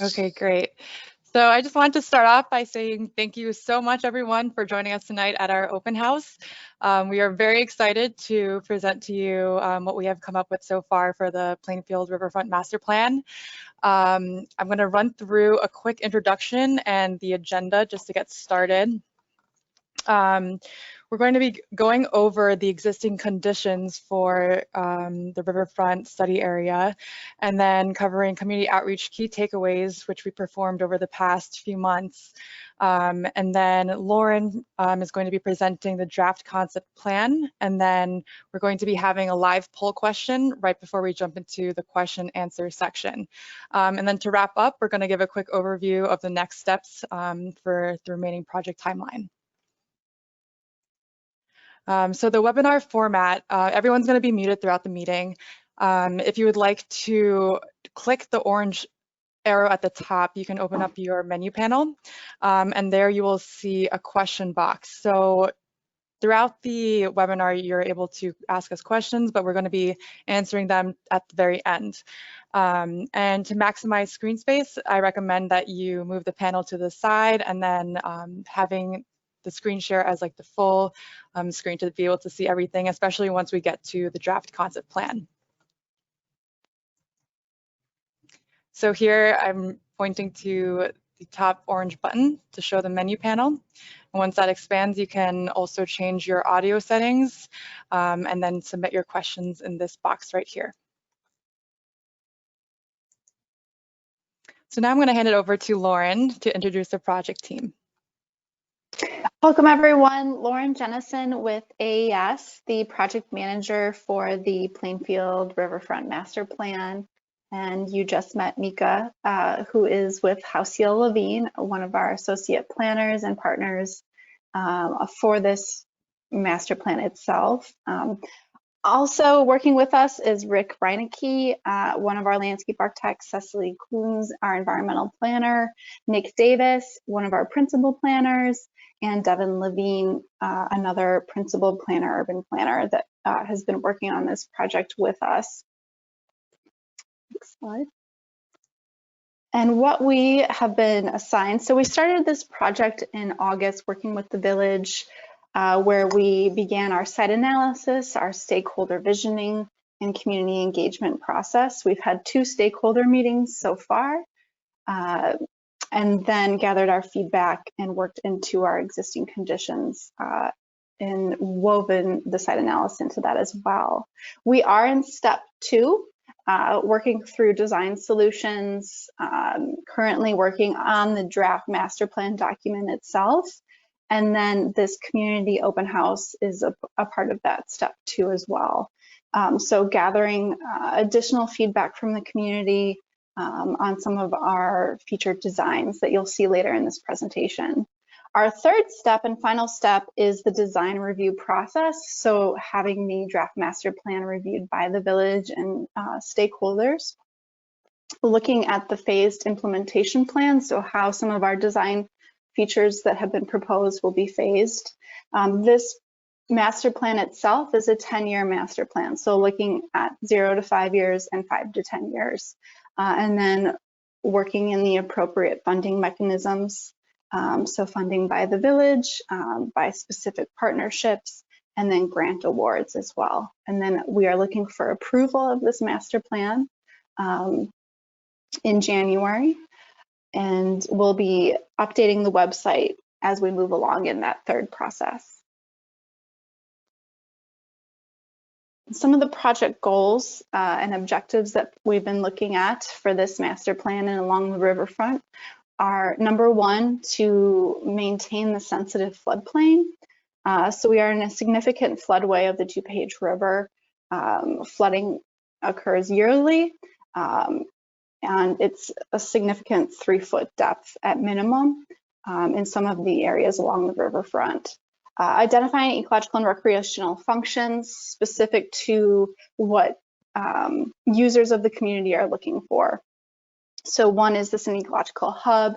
Okay, great. So I just wanted to start off by saying thank you so much, everyone, for joining us tonight at our open house. We are very excited to present to you what we have come up with so far for the Plainfield Riverfront Master Plan. I'm going to run through a quick introduction and the agenda just to get started. We're going to be going over the existing conditions for the Riverfront study area, and then covering community outreach key takeaways, which we performed over the past few months. And then Lauren is going to be presenting the draft concept plan, and then we're going to be having a live poll question right before we jump into the question answer section. And then to wrap up, we're going to give a quick overview of the next steps for the remaining project timeline. So the webinar format, everyone's going to be muted throughout the meeting. If you would like to click the orange arrow at the top, you can open up your menu panel, and there you will see a question box. So throughout the webinar, you're able to ask us questions, but we're going to be answering them at the very end. And to maximize screen space, I recommend that you move the panel to the side and then having the screen share as like the full screen to be able to see everything, especially once we get to the draft concept plan. So here I'm pointing to the top orange button to show the menu panel. And once that expands, you can also change your audio settings and then submit your questions in this box right here. So now I'm going to hand it over to Lauren to introduce the project team. Welcome everyone, Lauren Jennison with AES, the project manager for the Plainfield Riverfront Master Plan. And you just met Mika, who is with Houseel Levine, one of our associate planners and partners for this master plan itself. Also working with us is Rick Reinecke, one of our landscape architects, Cecily Coons, our environmental planner, Nick Davis, one of our principal planners, and Devin Levine, another principal planner, urban planner that has been working on this project with us. Next slide. And what we have been assigned, so we started this project in August working with the village where we began our site analysis, our stakeholder visioning, and community engagement process. We've had 2 stakeholder meetings so far, and then gathered our feedback and worked into our existing conditions and woven the site analysis into that as well. We are in step 2, working through design solutions, currently working on the draft master plan document itself. And then this community open house is a part of that step 2 as well. So gathering additional feedback from the community on some of our featured designs that you'll see later in this presentation. Our third step and final step is the design review process. So having the draft master plan reviewed by the village and stakeholders, looking at the phased implementation plan, so how some of our design features that have been proposed will be phased. This master plan itself is a 10-year master plan, so looking at 0 to 5 years and 5 to 10 years. And then working in the appropriate funding mechanisms, so funding by the village, by specific partnerships, and then grant awards as well. And then we are looking for approval of this master plan in January, and we'll be updating the website as we move along in that third process. Some of the project goals and objectives that we've been looking at for this master plan and along the riverfront are, number 1, to maintain the sensitive floodplain. So we are in a significant floodway of the DuPage River. Flooding occurs yearly, and it's a significant 3-foot depth at minimum in some of the areas along the riverfront. Identifying ecological and recreational functions specific to what users of the community are looking for. So 1, is this an ecological hub?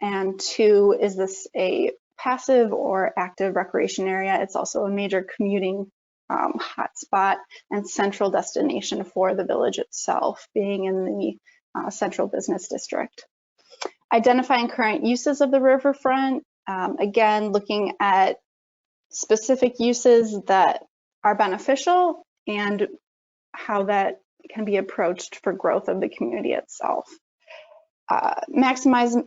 And 2, is this a passive or active recreation area? It's also a major commuting hotspot and central destination for the village itself, being in the central business district. Identifying current uses of the riverfront, again, looking at specific uses that are beneficial and how that can be approached for growth of the community itself. Maximizing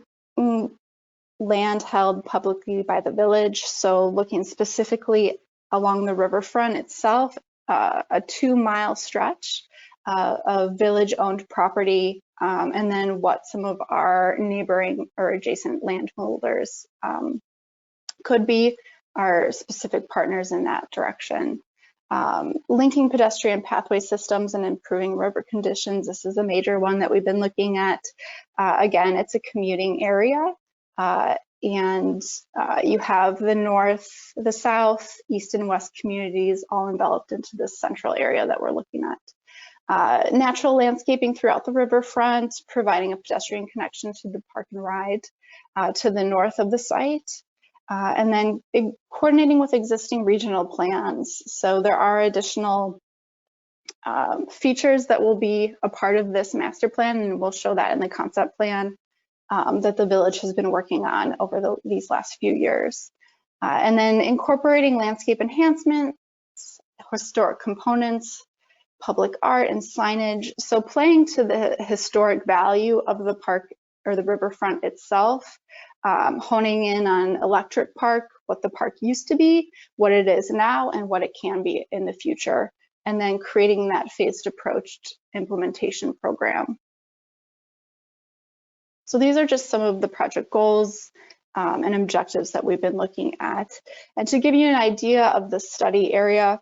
land held publicly by the village, so looking specifically along the riverfront itself, a 2-mile stretch of village-owned property, and then what some of our neighboring or adjacent landholders could be our specific partners in that direction. Linking pedestrian pathway systems and improving river conditions. This is a major one that we've been looking at. Again, it's a commuting area, and you have the north, the south, east, and west communities all enveloped into this central area that we're looking at. Natural landscaping throughout the riverfront, providing a pedestrian connection to the park and ride to the north of the site. And then coordinating with existing regional plans. So there are additional features that will be a part of this master plan, and we'll show that in the concept plan that the village has been working on over these last few years. And then incorporating landscape enhancements, historic components, public art, and signage. So playing to the historic value of the park or the riverfront itself, honing in on Electric Park, what the park used to be, what it is now, and what it can be in the future, and then creating that phased approach implementation program. So these are just some of the project goals and objectives that we've been looking at. And to give you an idea of the study area,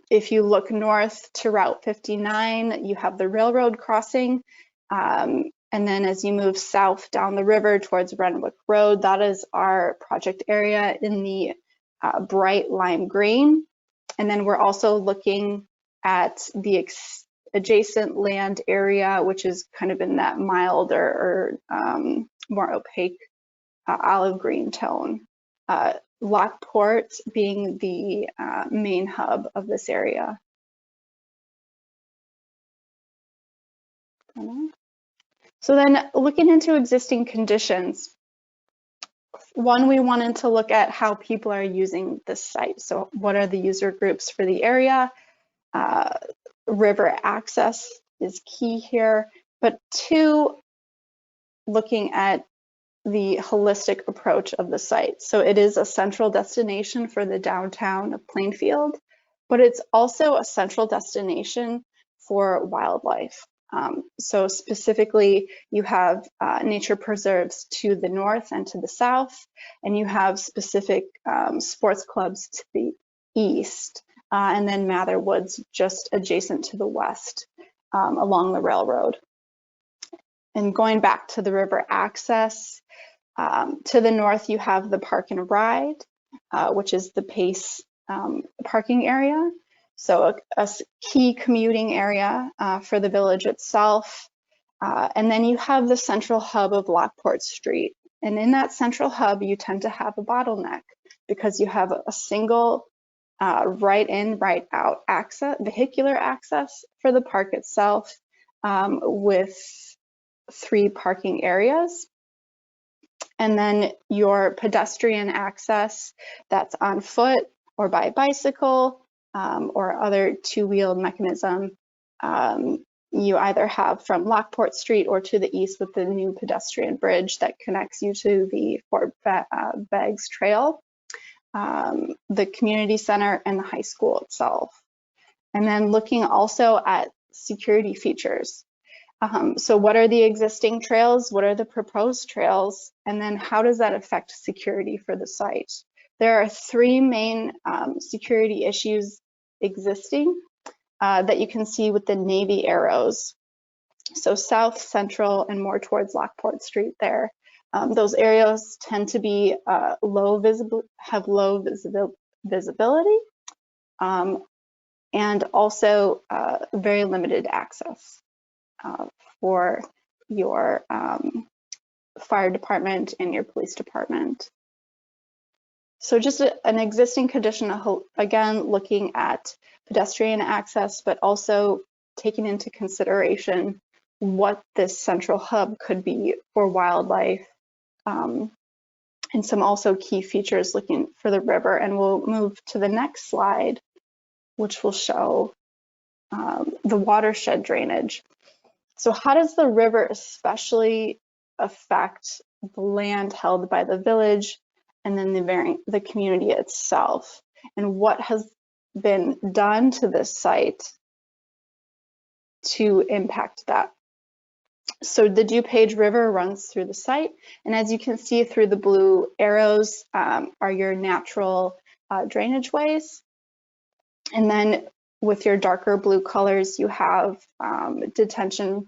if you look north to Route 59, you have the railroad crossing. And then as you move south down the river towards Renwick Road, that is our project area in the bright lime green. And then we're also looking at the adjacent land area, which is kind of in that milder or more opaque olive green tone. Lockport being the main hub of this area. So then looking into existing conditions, one, we wanted to look at how people are using this site. So what are the user groups for the area? River access is key here, but two, looking at the holistic approach of the site. So it is a central destination for the downtown of Plainfield, but it's also a central destination for wildlife. So specifically, you have nature preserves to the north and to the south, and you have specific sports clubs to the east, and then Mather Woods just adjacent to the west along the railroad. And going back to the river access, to the north, you have the Park and Ride, which is the Pace parking area. So a key commuting area for the village itself. And then you have the central hub of Lockport Street. And in that central hub, you tend to have a bottleneck because you have a single right in, right out access, vehicular access for the park itself with 3 parking areas. And then your pedestrian access that's on foot or by bicycle or other 2-wheeled mechanism, you either have from Lockport Street or to the east with the new pedestrian bridge that connects you to the Fort Beggs Trail, the community center, and the high school itself. And then looking also at security features. So what are the existing trails? What are the proposed trails? And then how does that affect security for the site? There are 3 main security issues existing that you can see with the navy arrows. So south, central, and more towards Lockport Street there. Those areas tend to be have low visibility and also very limited access for your fire department and your police department. So just an existing condition, again, looking at pedestrian access, but also taking into consideration what this central hub could be for wildlife, and some also key features looking for the river. And we'll move to the next slide, which will show the watershed drainage. So how does the river especially affect the land held by the village and then the community itself? And what has been done to this site to impact that? So the DuPage River runs through the site, and as you can see through the blue arrows are your natural drainage ways. And then with your darker blue colors, you have detention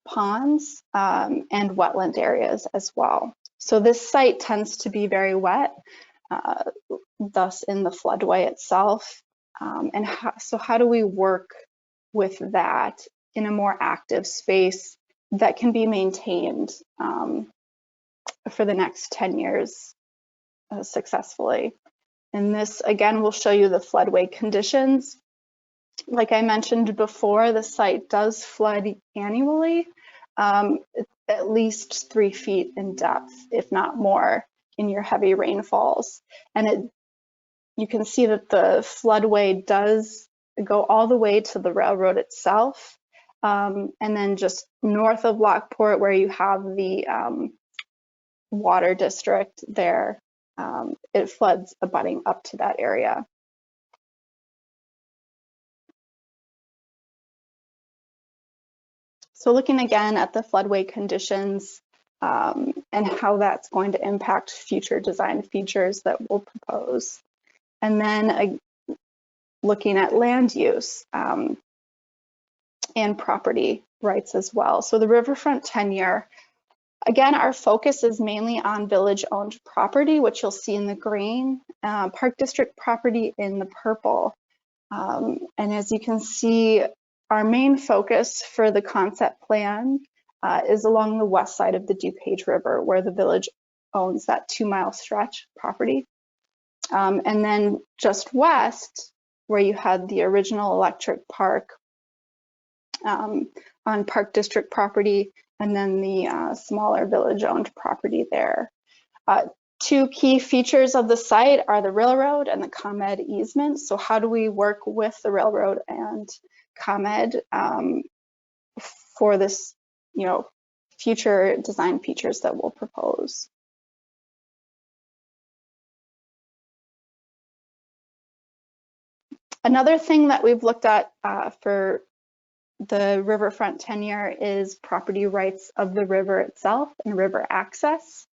ponds and wetland areas as well. So this site tends to be very wet, thus in the floodway itself. And so how do we work with that in a more active space that can be maintained for the next 10 years successfully? And this again will show you the floodway conditions. Like I mentioned before, the site does flood annually, at least 3 feet in depth, if not more, in your heavy rainfalls. And you can see that the floodway does go all the way to the railroad itself. And then just north of Lockport, where you have the water district there, it floods abutting up to that area. So looking again at the floodway conditions and how that's going to impact future design features that we'll propose. And then looking at land use and property rights as well. So the riverfront tenure, again, our focus is mainly on village-owned property, which you'll see in the green, Park District property in the purple. And as you can see, our main focus for the concept plan is along the west side of the DuPage River, where the village owns that 2-mile stretch property. And then just west, where you had the original electric park on Park District property, and then the smaller village-owned property there. 2 key features of the site are the railroad and the ComEd easement. So how do we work with the railroad and ComEd for this, future design features that we'll propose? Another thing that we've looked at for the riverfront tenure is property rights of the river itself and river access.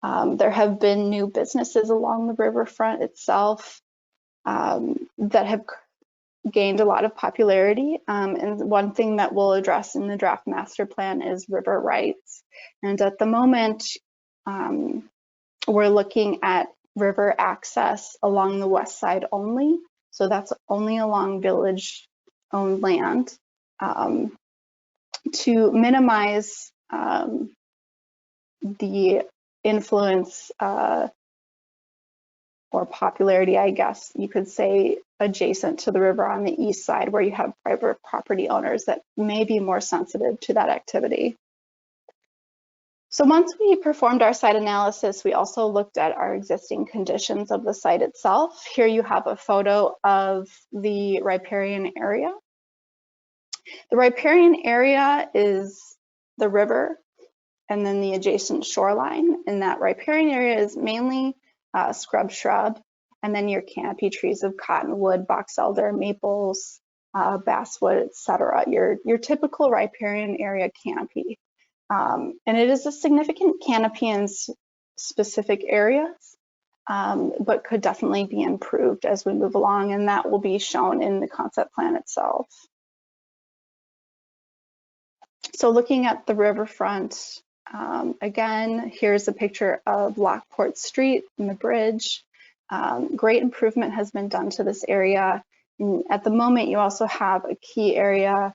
There have been new businesses along the riverfront itself that have gained a lot of popularity. And one thing that we'll address in the draft master plan is river rights. And at the moment, we're looking at river access along the west side only. So that's only along village-owned land to minimize the influence or popularity, I guess you could say, adjacent to the river on the east side, where you have private property owners that may be more sensitive to that activity. So once we performed our site analysis, we also looked at our existing conditions of the site itself. Here you have a photo of the riparian area. The riparian area is the river and then the adjacent shoreline. And that riparian area is mainly scrub shrub, and then your canopy trees of cottonwood, box elder, maples, basswood, etc. Your typical riparian area canopy. And it is a significant canopy in specific areas, but could definitely be improved as we move along, and that will be shown in the concept plan itself. So looking at the riverfront, again, here's a picture of Lockport Street and the bridge. Great improvement has been done to this area. And at the moment, you also have a key area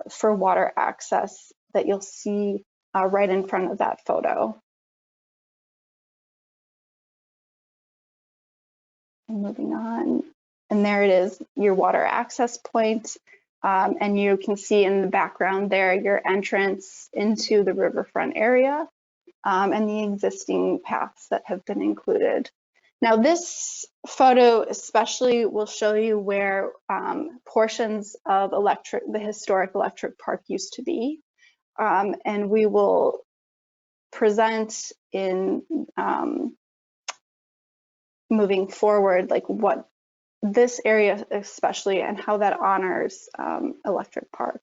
for water access that you'll see right in front of that photo. And moving on, and there it is, your water access point. And you can see in the background there your entrance into the riverfront area and the existing paths that have been included. Now this photo especially will show you where portions of the historic electric park used to be. And we will present in moving forward, like what this area especially and how that honors Electric Park.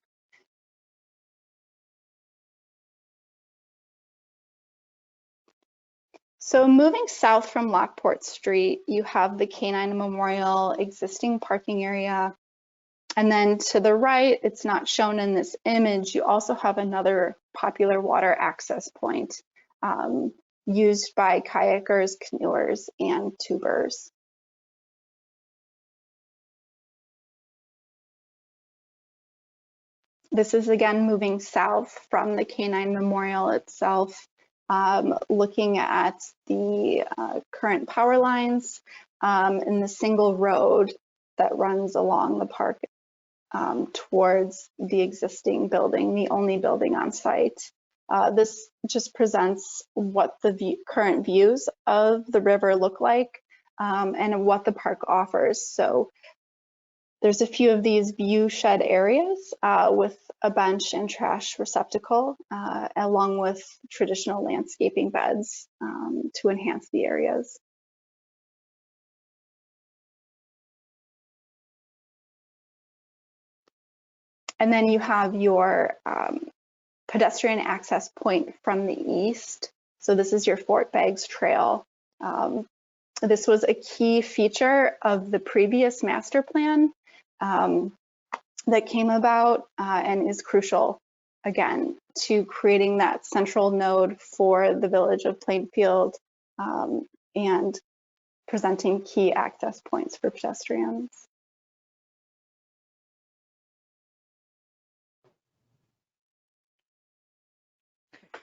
So moving south from Lockport Street, you have the Canine Memorial existing parking area. And then to the right, it's not shown in this image, you also have another popular water access point used by kayakers, canoers, and tubers. This is again moving south from the Canine Memorial itself, looking at the current power lines and the single road that runs along the park towards the existing building, the only building on site. This just presents what the current views of the river look like and what the park offers. So there's a few of these view shed areas with a bench and trash receptacle, along with traditional landscaping beds to enhance the areas. And then you have your pedestrian access point from the east. So this is your Fort Baggs Trail. This was a key feature of the previous master plan that came about and is crucial, again, to creating that central node for the village of Plainfield and presenting key access points for pedestrians.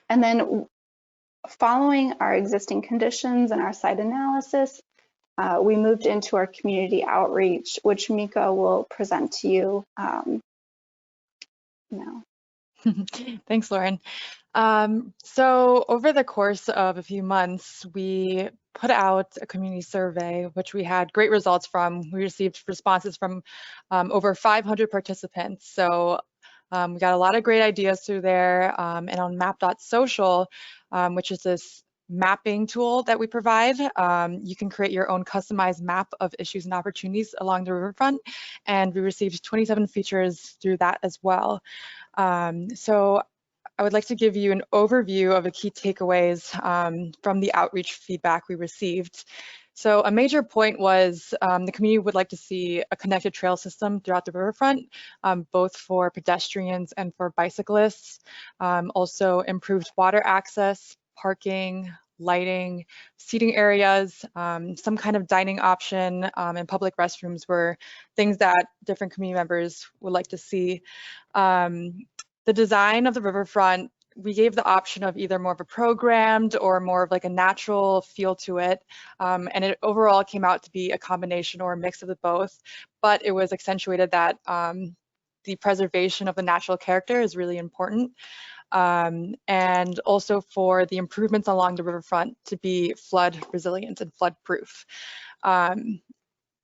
And then following our existing conditions and our site analysis, we moved into our community outreach, which Mika will present to you now. Thanks, Lauren. So over the course of a few months, we put out a community survey, which we had great results from. We received responses from over 500 participants. So we got a lot of great ideas through there. And on map.social, which is this mapping tool that we provide, you can create your own customized map of issues and opportunities along the riverfront. And we received 27 features through that as well. So I would like to give you an overview of the key takeaways from the outreach feedback we received. So a major point was the community would like to see a connected trail system throughout the riverfront, both for pedestrians and for bicyclists. Also improved water access, parking, lighting, seating areas, some kind of dining option, and public restrooms were things that different community members would like to see. The design of the riverfront, we gave the option of either more of a programmed or more of like a natural feel to it. And it overall came out to be a combination or a mix of the both, but it was accentuated that the preservation of the natural character is really important. And also for the improvements along the riverfront to be flood resilient and flood proof.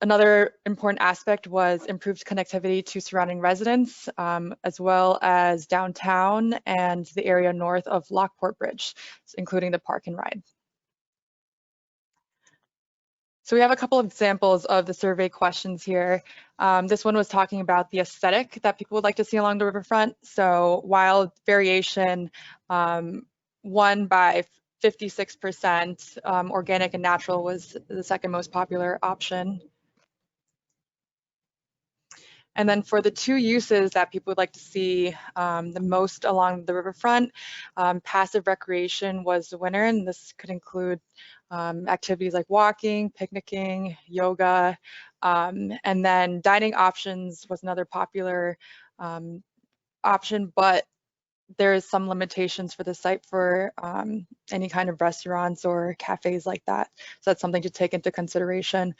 Another important aspect was improved connectivity to surrounding residents, as well as downtown and the area north of Lockport Bridge, including the park and ride. So we have a couple of examples of the survey questions here. This one was talking about the aesthetic that people would like to see along the riverfront. So wild variation won by 56%. Organic and natural was the second most popular option. And then for the two uses that people would like to see the most along the riverfront, passive recreation was the winner, and this could include activities like walking, picnicking, yoga, and then dining options was another popular option, but there is some limitations for the site for any kind of restaurants or cafes like that. So that's something to take into consideration.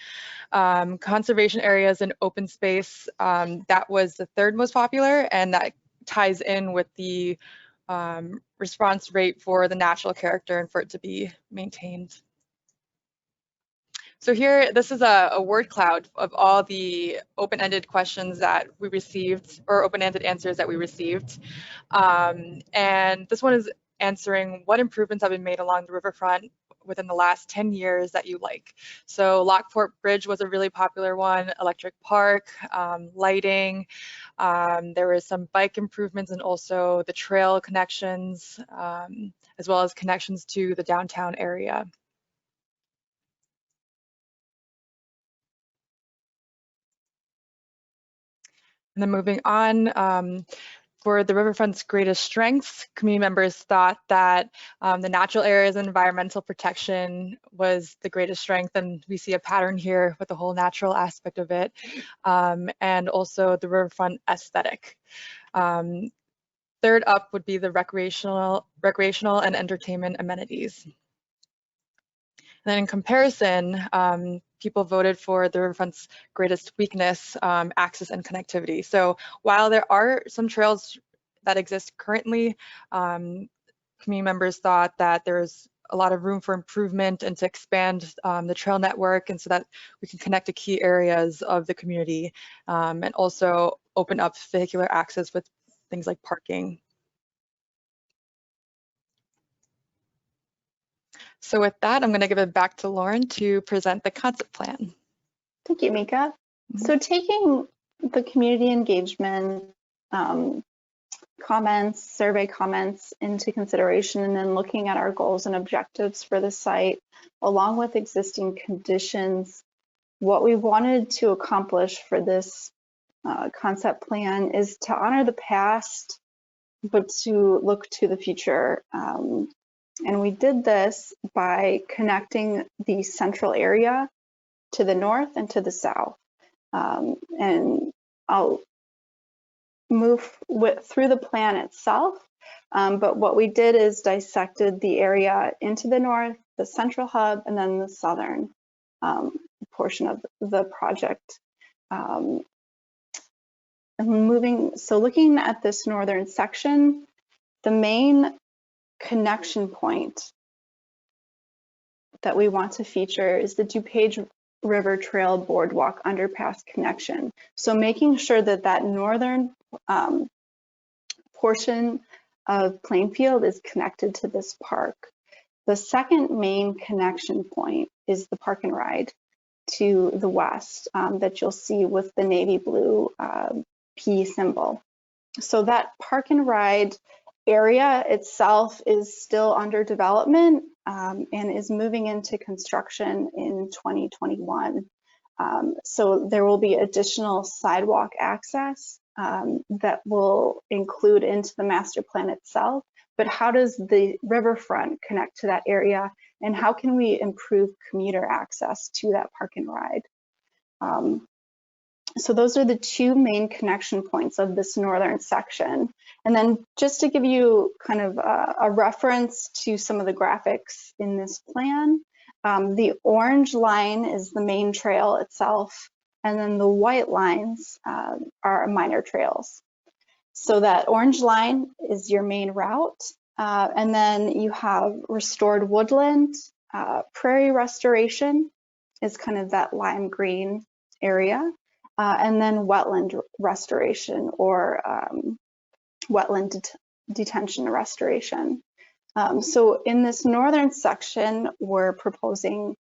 Conservation areas and open space, that was the third most popular, and that ties in with the response rate for the natural character and for it to be maintained. So here, this is a word cloud of all the open-ended questions that we received, or open-ended answers that we received. And this one is answering what improvements have been made along the riverfront within the last 10 years that you like. So Lockport Bridge was a really popular one, Electric Park, lighting. There was some bike improvements and also the trail connections, as well as connections to the downtown area. And then moving on, for the riverfront's greatest strengths, community members thought that the natural areas and environmental protection was the greatest strength, and we see a pattern here with the whole natural aspect of it, and also the riverfront aesthetic. Third up would be the recreational and entertainment amenities. And then in comparison, people voted for the riverfront's greatest weakness, access and connectivity. So while there are some trails that exist currently, community members thought that there's a lot of room for improvement and to expand the trail network, and so that we can connect to key areas of the community, and also open up vehicular access with things like parking. So with that, I'm going to give it back to Lauren to present the concept plan. Thank you, Mika. So taking the community engagement comments, survey comments into consideration, and then looking at our goals and objectives for the site, along with existing conditions, what we wanted to accomplish for this concept plan is to honor the past, but to look to the future. And we did this by connecting the central area to the north and to the south. And I'll move through the plan itself, but what we did is dissected the area into the north, the central hub, and then the southern portion of the project. And looking at this northern section, the main connection point that we want to feature is the DuPage River Trail Boardwalk Underpass connection. So making sure that that northern portion of Plainfield is connected to this park. The second main connection point is the park and ride to the west that you'll see with the navy blue P symbol. So that park and ride area itself is still under development and is moving into construction in 2021. So there will be additional sidewalk access that will include into the master plan itself. But how does the riverfront connect to that area, and how can we improve commuter access to that park and ride? So those are the two main connection points of this northern section. And then just to give you kind of a reference to some of the graphics in this plan, the orange line is the main trail itself, and then the white lines are minor trails. So that orange line is your main route, and then you have restored woodland, prairie restoration is kind of that lime green area, and then wetland restoration or wetland detention restoration. So in this northern section, we're proposing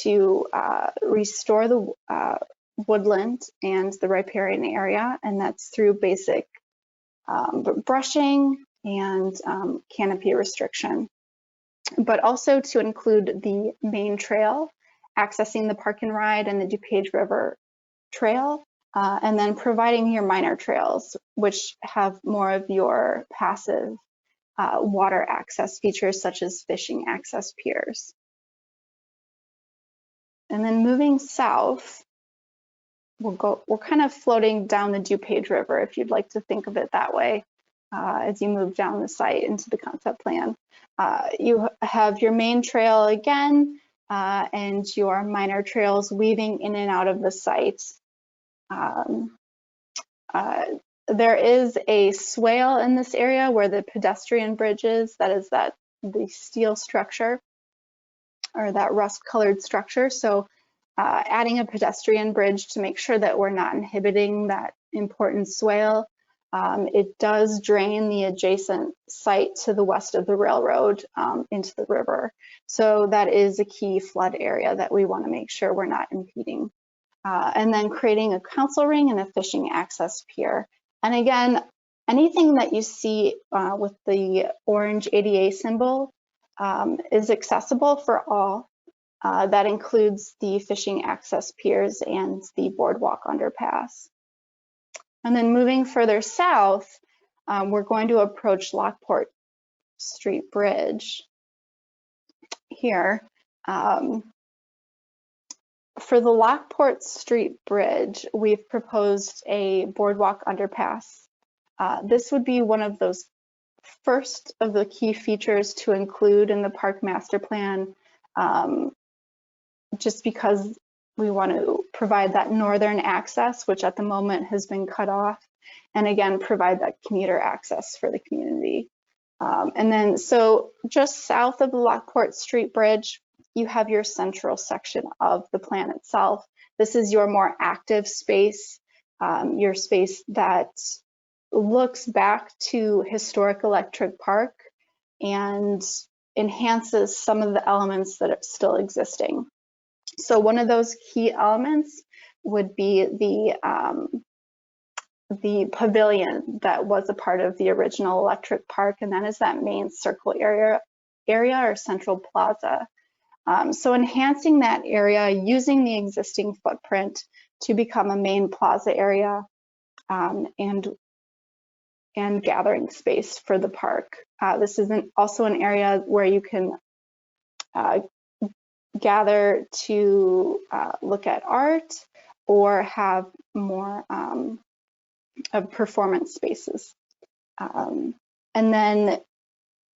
to restore the woodland and the riparian area, and that's through basic brushing and canopy restriction, but also to include the main trail, accessing the park and ride and the DuPage River Trail, and then providing your minor trails, which have more of your passive water access features such as fishing access piers. And then moving south, we're kind of floating down the DuPage River, if you'd like to think of it that way. as you move down the site into the concept plan. You have your main trail again, and your minor trails weaving in and out of the site. There is a swale in this area where the pedestrian bridge is. That is the steel structure, or that rust-colored structure. So adding a pedestrian bridge to make sure that we're not inhibiting that important swale. It does drain the adjacent site to the west of the railroad into the river. So that is a key flood area that we want to make sure we're not impeding. And then creating a council ring and a fishing access pier. And again, anything that you see with the orange ADA symbol is accessible for all. That includes the fishing access piers and the boardwalk underpass. And then moving further south, we're going to approach Lockport Street Bridge here. For the Lockport Street Bridge, we've proposed a boardwalk underpass. This would be one of those first of the key features to include in the park master plan, just because we want to provide that northern access, which at the moment has been cut off, and again, provide that commuter access for the community. And then, so just south of the Lockport Street Bridge, you have your central section of the plan itself. This is your more active space, your space that looks back to historic Electric Park and enhances some of the elements that are still existing. So one of those key elements would be the pavilion that was a part of the original Electric Park, and that is that main circle area or central plaza. So enhancing that area using the existing footprint to become a main plaza area and gathering space for the park. This is also an area where you can gather to look at art or have more of performance spaces. And then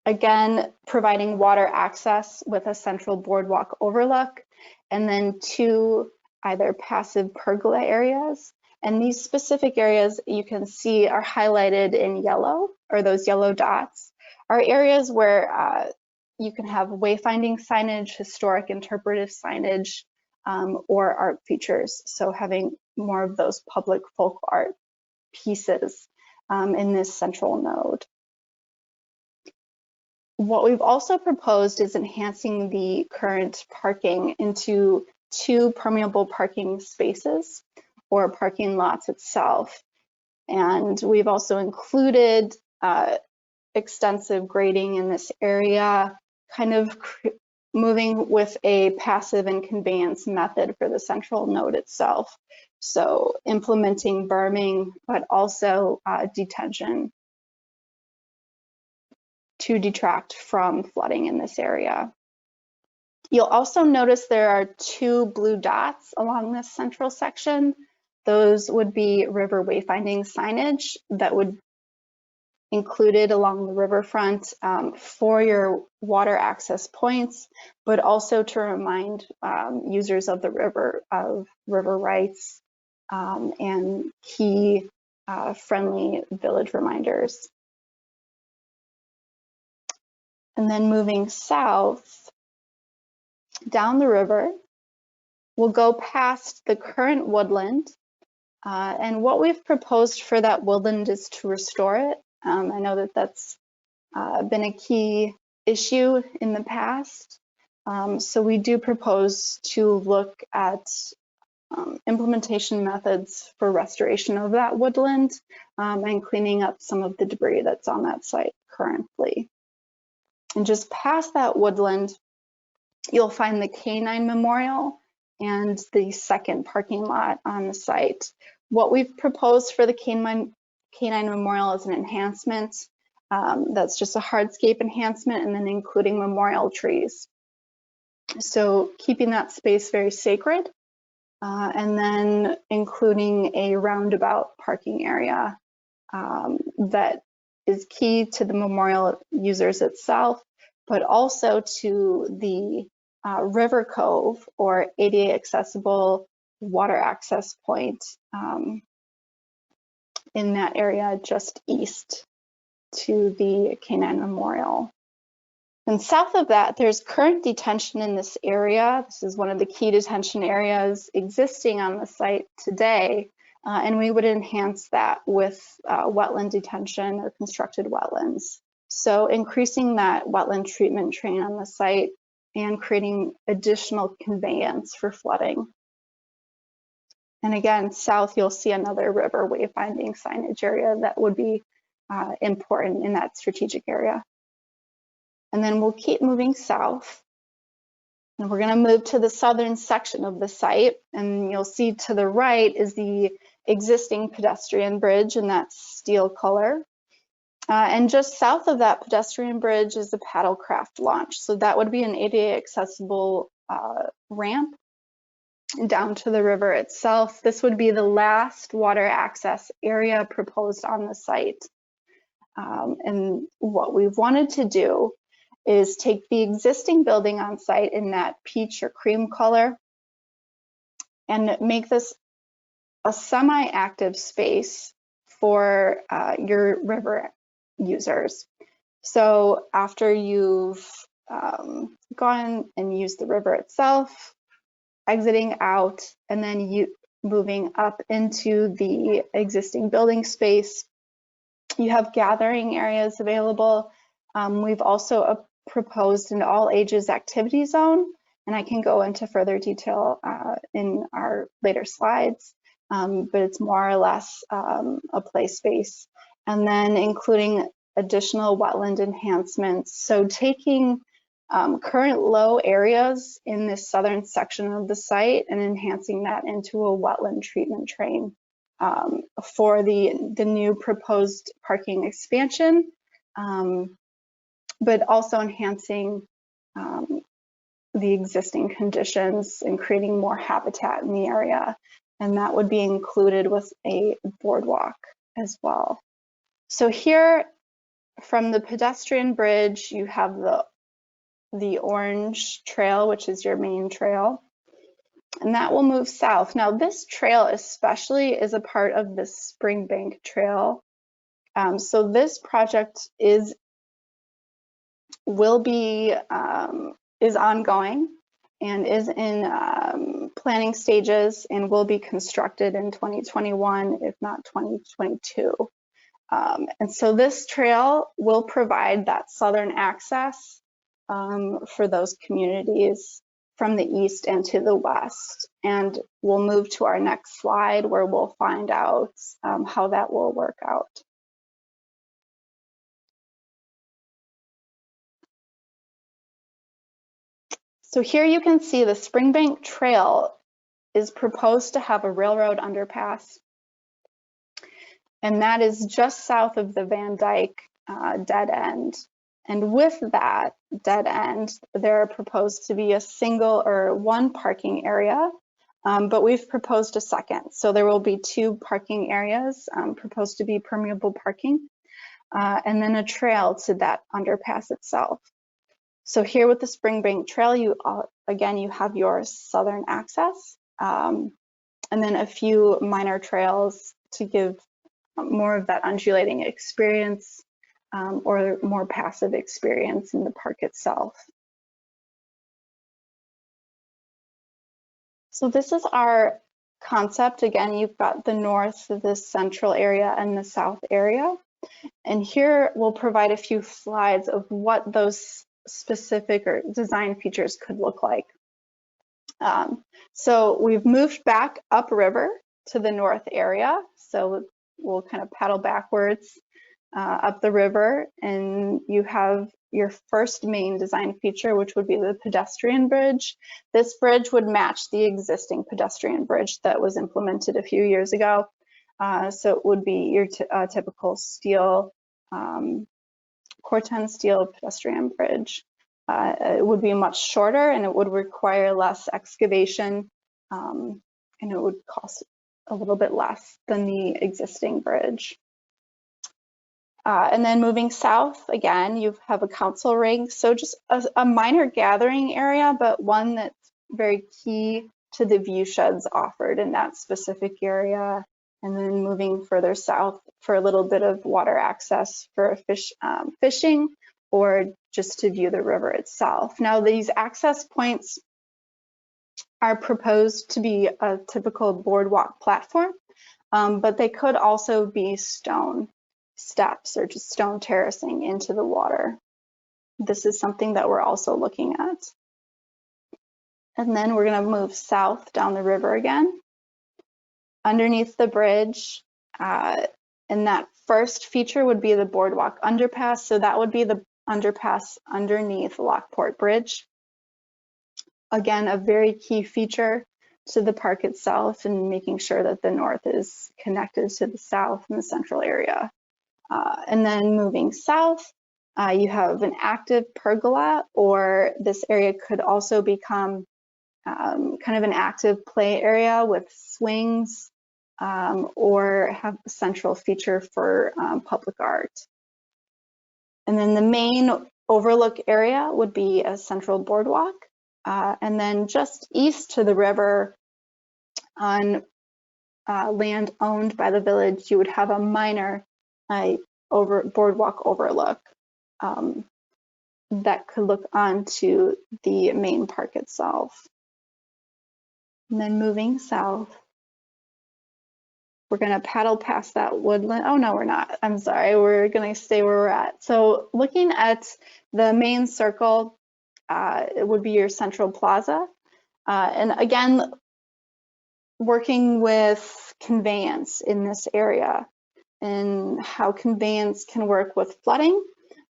again, providing water access with a central boardwalk overlook, and then 2 either passive pergola areas. And these specific areas you can see are highlighted in yellow, or those yellow dots, are areas where you can have wayfinding signage, historic interpretive signage, or art features. So having more of those public folk art pieces in this central node. What we've also proposed is enhancing the current parking into 2 permeable parking spaces or parking lots itself. And we've also included extensive grading in this area, kind of moving with a passive and conveyance method for the central node itself. So implementing berming, but also detention to detract from flooding in this area. You'll also notice there are 2 blue dots along this central section. Those would be river wayfinding signage that would included along the riverfront for your water access points, but also to remind users of the river of river rights and key friendly village reminders. And then moving south down the river, we'll go past the current woodland. And what we've proposed for that woodland is to restore it. I know that that's been a key issue in the past. So we do propose to look at implementation methods for restoration of that woodland and cleaning up some of the debris that's on that site currently. And just past that woodland, you'll find the Canine Memorial and the second parking lot on the site. What we've proposed for the Canine Memorial is an enhancement. That's just a hardscape enhancement, and then including memorial trees. So keeping that space very sacred, and then including a roundabout parking area that is key to the memorial users itself, but also to the River Cove, or ADA accessible water access point in that area just east to the K-9 Memorial. And south of that, there's current detention in this area. This is one of the key detention areas existing on the site today, and we would enhance that with wetland detention or constructed wetlands. So increasing that wetland treatment train on the site and creating additional conveyance for flooding. And again, south, you'll see another river wayfinding signage area that would be important in that strategic area. And then we'll keep moving south. And we're going to move to the southern section of the site. And you'll see to the right is the existing pedestrian bridge in that steel color. And just south of that pedestrian bridge is the paddlecraft launch. So that would be an ADA accessible ramp down to the river itself. This would be the last water access area proposed on the site. And what we've wanted to do is take the existing building on site in that peach or cream color and make this a semi-active space for your river users. So after you've gone and used the river itself, exiting out, and then you moving up into the existing building space, you have gathering areas available. We've also proposed an all ages activity zone, and I can go into further detail in our later slides, but it's more or less a play space. And then including additional wetland enhancements. So taking current low areas in this southern section of the site and enhancing that into a wetland treatment train for the new proposed parking expansion, but also enhancing the existing conditions and creating more habitat in the area. And that would be included with a boardwalk as well. So here from the pedestrian bridge, you have the orange trail, which is your main trail, and that will move south. Now this trail especially is a part of the Springbank Trail. So this project is ongoing and is in planning stages and will be constructed in 2021, if not 2022. And so this trail will provide that southern access for those communities from the east and to the west. And we'll move to our next slide where we'll find out how that will work out. So here you can see the Springbank Trail is proposed to have a railroad underpass, and that is just south of the Van Dyke dead end. And with that dead end, there are proposed to be a single or one parking area, but we've proposed a second. So there will be two parking areas proposed to be permeable parking, and then a trail to that underpass itself. So here with the Springbank Trail, again, you have your southern access, and then a few minor trails to give more of that undulating experience or more passive experience in the park itself. So this is our concept. Again, you've got the north, the central area, and the south area. And here we'll provide a few slides of what those specific or design features could look like. So we've moved back upriver to the north area. So we'll kind of paddle backwards up the river, and you have your first main design feature, which would be the pedestrian bridge. This bridge would match the existing pedestrian bridge that was implemented a few years ago. So it would be your typical steel, Corten steel pedestrian bridge. It would be much shorter, and it would require less excavation, and it would cost a little bit less than the existing bridge. And then moving south, again, you have a council ring. So just a minor gathering area, but one that's very key to the view sheds offered in that specific area. And then moving further south for a little bit of water access for fishing or just to view the river itself. Now, these access points are proposed to be a typical boardwalk platform, but they could also be stone steps or just stone terracing into the water. This is something that we're also looking at. And then we're going to move south down the river again. Underneath the bridge, and that first feature would be the boardwalk underpass. So that would be the underpass underneath Lockport Bridge. Again, a very key feature to the park itself and making sure that the north is connected to the south and the central area. And then moving south, you have an active pergola, or this area could also become kind of an active play area with swings, or have a central feature for public art. And then the main overlook area would be a Central Boardwalk. And then just east to the river on land owned by the village, you would have a minor boardwalk overlook that could look onto the main park itself. And then moving south, we're going to paddle past that woodland. Oh, no, we're not. I'm sorry. We're going to stay where we're at. So looking at the main circle, it would be your Central Plaza. And again, working with conveyance in this area and how conveyance can work with flooding,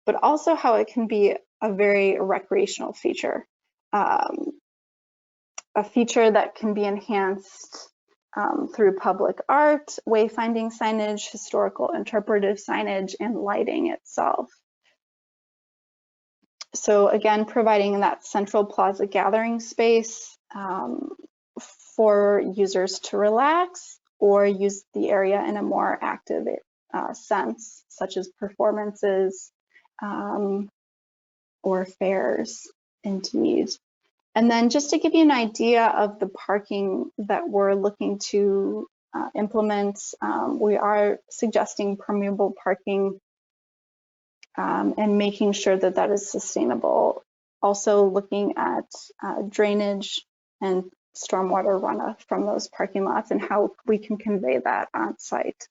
but also how it can be a very recreational feature. A feature that can be enhanced through public art, wayfinding signage, historical interpretive signage, and lighting itself. So again, providing that Central Plaza gathering space for users to relax or use the area in a more active sense, such as performances or fairs, indeed. And then just to give you an idea of the parking that we're looking to implement, we are suggesting permeable parking and making sure that that is sustainable. Also looking at drainage and stormwater runoff from those parking lots and how we can convey that on site.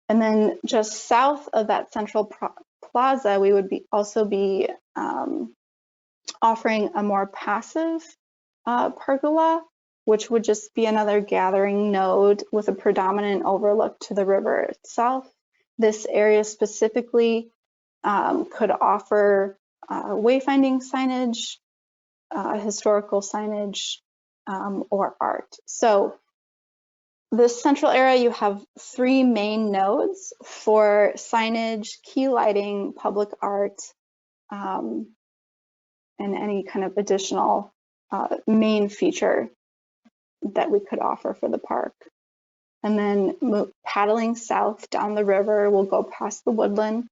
And then just south of that Central Plaza, we would also be offering a more passive pergola, which would just be another gathering node with a predominant overlook to the river itself. This area specifically could offer wayfinding signage, historical signage, or art. So this central area, you have 3 main nodes for signage, key lighting, public art, and any kind of additional main feature that we could offer for the park. And then paddling south down the river, we'll go past the woodland.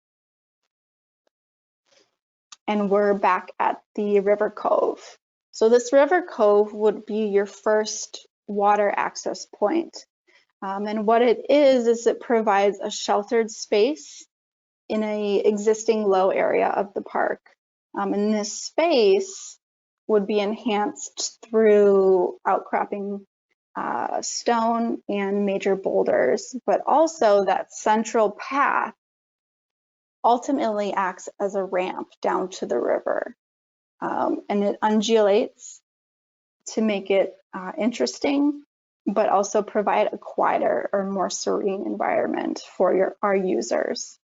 And we're back at the River Cove. So this River Cove would be your first water access point. And what it is it provides a sheltered space in an existing low area of the park. And this space would be enhanced through outcropping stone and major boulders, but also that central path ultimately acts as a ramp down to the river. And it undulates to make it interesting, but also provide a quieter or more serene environment for our users.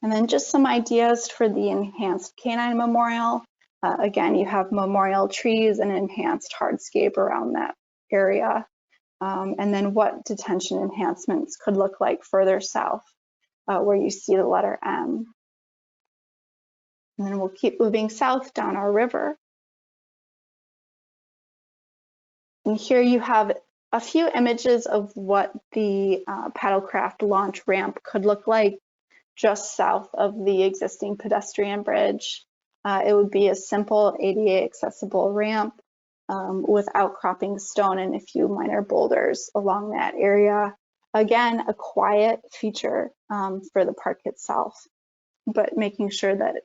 And then just some ideas for the enhanced canine memorial. Again, you have memorial trees and enhanced hardscape around that area. And then what detention enhancements could look like further south, where you see the letter M. And then we'll keep moving south down our river. And here you have a few images of what the paddlecraft launch ramp could look like just south of the existing pedestrian bridge. It would be a simple ADA accessible ramp with outcropping stone and a few minor boulders along that area. Again, a quiet feature for the park itself, but making sure that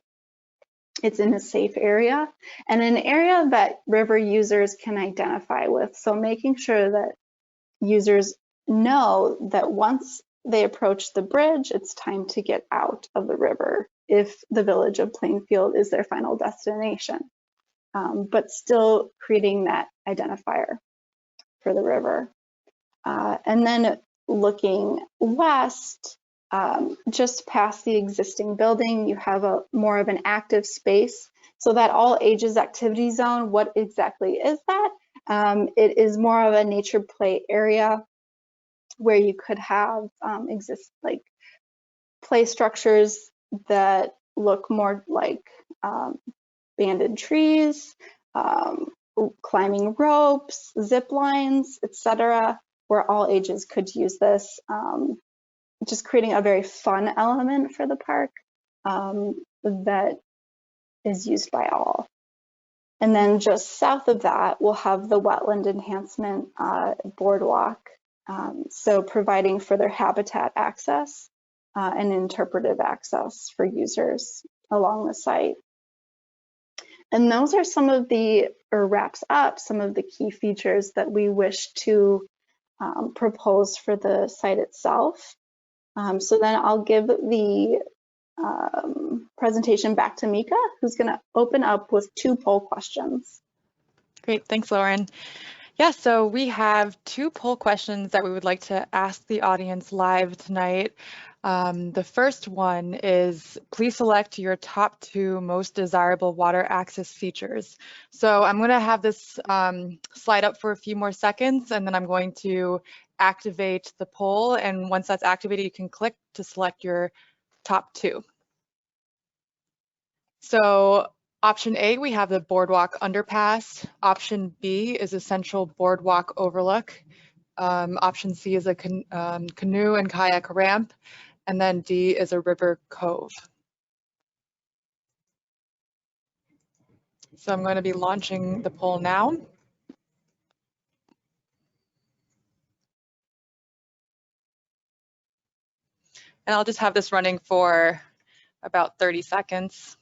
it's in a safe area and an area that river users can identify with. So making sure that users know that once they approach the bridge, it's time to get out of the river if the village of Plainfield is their final destination, but still creating that identifier for the river. And then looking west, just past the existing building, you have a more of an active space. So that all ages activity zone, what exactly is that? It is more of a nature play area where you could have like play structures that look more like banded trees, climbing ropes, zip lines, etc., where all ages could use this. Just creating a very fun element for the park that is used by all. And then just south of that, we'll have the wetland enhancement boardwalk. So providing further habitat access and interpretive access for users along the site. And those are some of the, or wraps up some of the key features that we wish to propose for the site itself. So then I'll give the presentation back to Mika, who's going to open up with 2 poll questions. Great, thanks, Lauren. Yeah, so we have 2 poll questions that we would like to ask the audience live tonight. The first one is, please select your top 2 most desirable water access features. So I'm going to have this slide up for a few more seconds, and then I'm going to activate the poll. And once that's activated, you can click to select your top 2. So option A, we have the Boardwalk Underpass. Option B is a Central Boardwalk Overlook. Option C is a canoe and kayak ramp. And then D is a river cove. So I'm going to be launching the poll now. And I'll just have this running for about 30 seconds.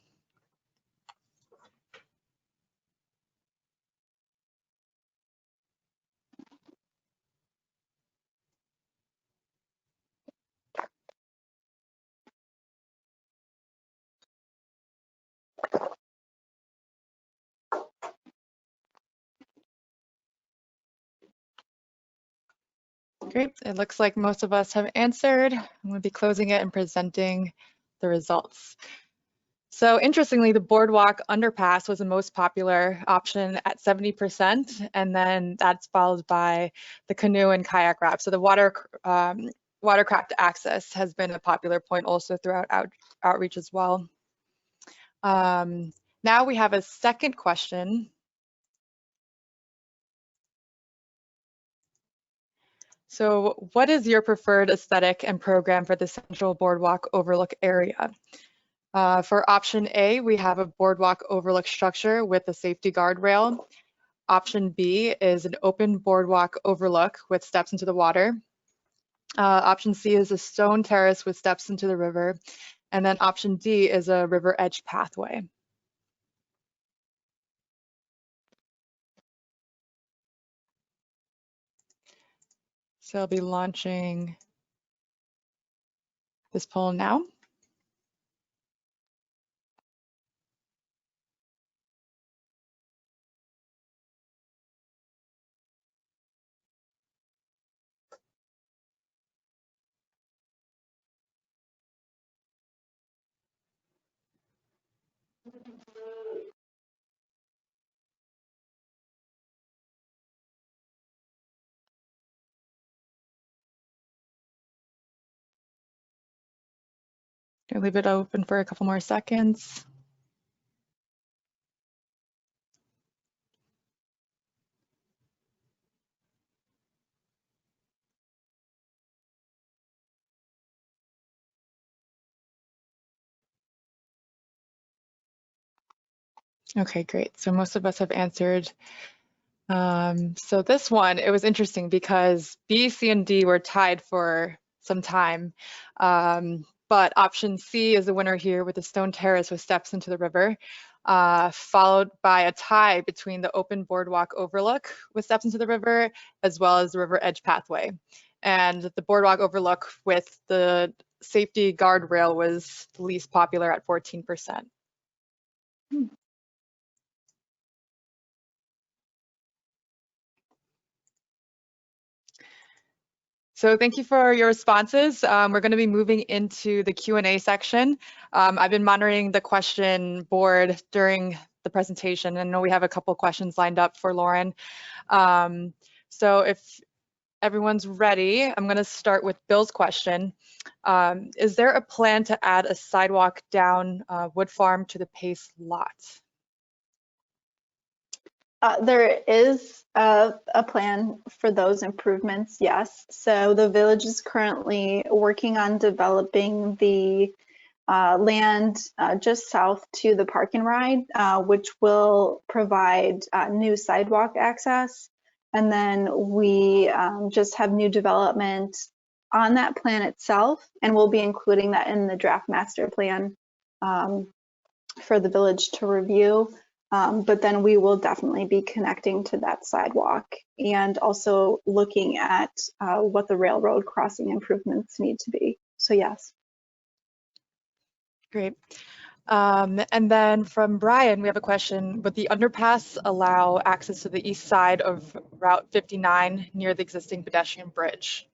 Great, it looks like most of us have answered. I'm going to be closing it and presenting the results. So interestingly, the Boardwalk Underpass was the most popular option at 70%, and then that's followed by the canoe and kayak wrap. So the watercraft access has been a popular point also throughout outreach as well. Now we have a second question. So what is your preferred aesthetic and program for the Central Boardwalk Overlook area? For option A, we have a boardwalk overlook structure with a safety guardrail. Option B is an open boardwalk overlook with steps into the water. Option C is a stone terrace with steps into the river. And then option D is a river edge pathway. So I'll be launching this poll now. I'll leave it open for a couple more seconds. Okay, great. So most of us have answered. So this one, it was interesting because B, C, and D were tied for some time. But option C is the winner here with the stone terrace with steps into the river, followed by a tie between the open boardwalk overlook with steps into the river, as well as the river edge pathway. And the boardwalk overlook with the safety guardrail was the least popular at 14%. So thank you for your responses. We're going to be moving into the Q&A section. I've been monitoring the question board during the presentation, and I know we have a couple questions lined up for Lauren. So if everyone's ready, I'm going to start with Bill's question. Is there a plan to add a sidewalk down Wood Farm to the Pace lot? There is a plan for those improvements, yes. So the village is currently working on developing the land just south to the park and ride, which will provide new sidewalk access. And then we just have new development on that plan itself, and we'll be including that in the draft master plan for the village to review. But then we will definitely be connecting to that sidewalk and also looking at what the railroad crossing improvements need to be. So yes. Great. And then from Brian, we have a question. Would the underpass allow access to the east side of Route 59 near the existing pedestrian bridge?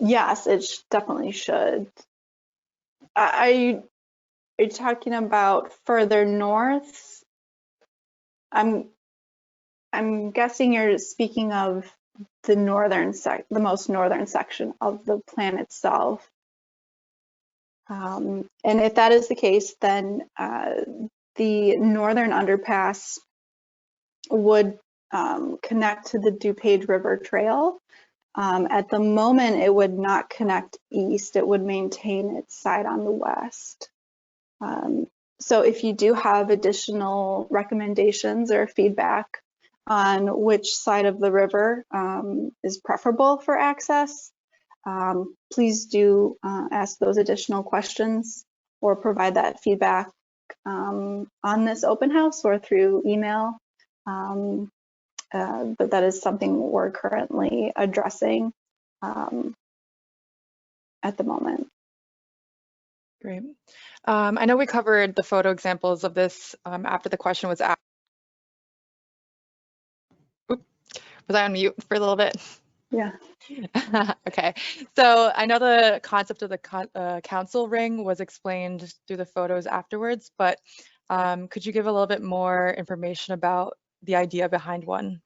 Yes, it definitely should. Are you talking about further north? I'm guessing you're speaking of the most northern section of the plan itself. And if that is the case, then the northern underpass would connect to the DuPage River Trail. At the moment, it would not connect east. It would maintain its side on the west. So if you do have additional recommendations or feedback on which side of the river is preferable for access, please do ask those additional questions or provide that feedback on this open house or through email. But that is something we're currently addressing at the moment. Great. I know we covered the photo examples of this after the question was asked. Oop, was I on mute for a little bit? Yeah. Okay, so I know the concept of the council ring was explained through the photos afterwards, but could you give a little bit more information about the idea behind one?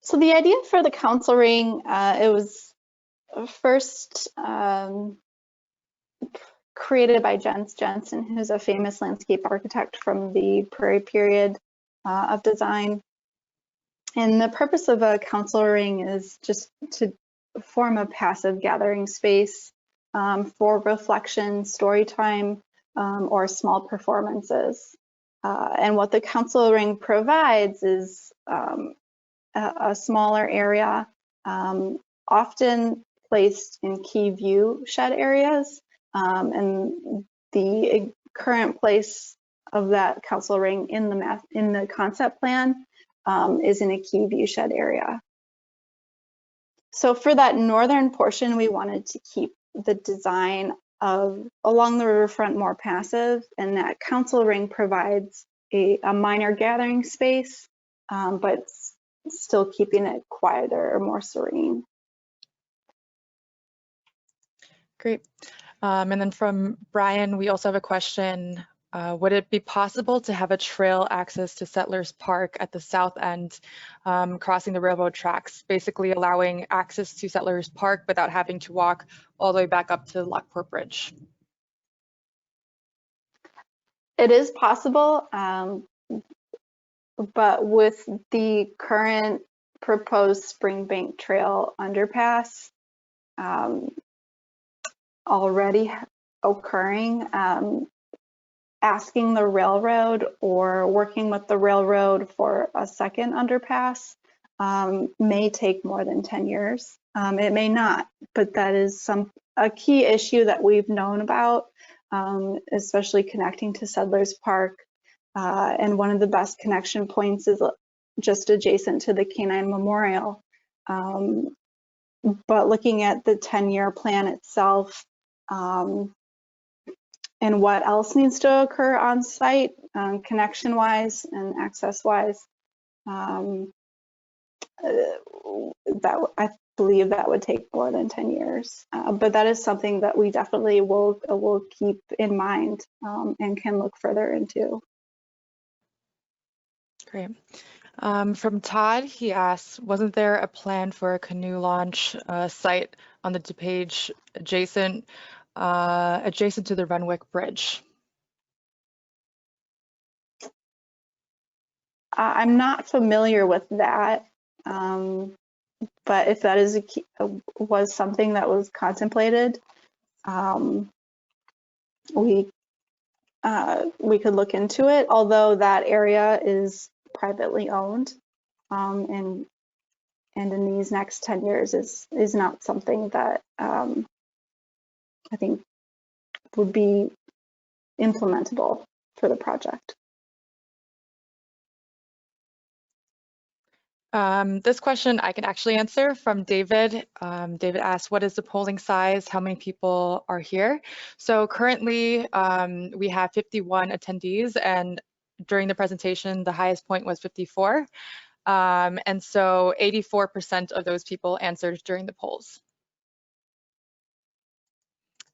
So the idea for the council ring, it was first created by Jens Jensen, who's a famous landscape architect from the Prairie period of design. And the purpose of a council ring is just to form a passive gathering space for reflection, story time, or small performances. And what the council ring provides is a smaller area, often placed in key view shed areas. And the current place of that council ring in the concept plan is in a key view shed area. So for that northern portion, we wanted to keep the design of along the riverfront more passive, and that council ring provides a minor gathering space, but still keeping it quieter or more serene. Great. And then from Brian, we also have a question. Would it be possible to have a trail access to Settlers Park at the south end, crossing the railroad tracks, basically allowing access to Settlers Park without having to walk all the way back up to Lockport Bridge? It is possible, but with the current proposed Springbank Trail underpass, already occurring. Asking the railroad or working with the railroad for a second underpass may take more than 10 years. It may not, but that is a key issue that we've known about, especially connecting to Settlers Park. And one of the best connection points is just adjacent to the Canine Memorial. But looking at the 10-year plan itself, and what else needs to occur on site, connection-wise and access-wise, that I believe that would take more than 10 years. But that is something that we definitely will keep in mind and can look further into. Great. From Todd, he asks, wasn't there a plan for a canoe launch site on the DuPage adjacent to the Renwick Bridge? I'm not familiar with that, but if that is was something that was contemplated, we could look into it. Although that area is privately owned, and in these next 10 years is not something that I think would be implementable for the project. This question I can actually answer from David. David asked, what is the polling size? How many people are here? So currently we have 51 attendees, and during the presentation, the highest point was 54. And so 84% of those people answered during the polls.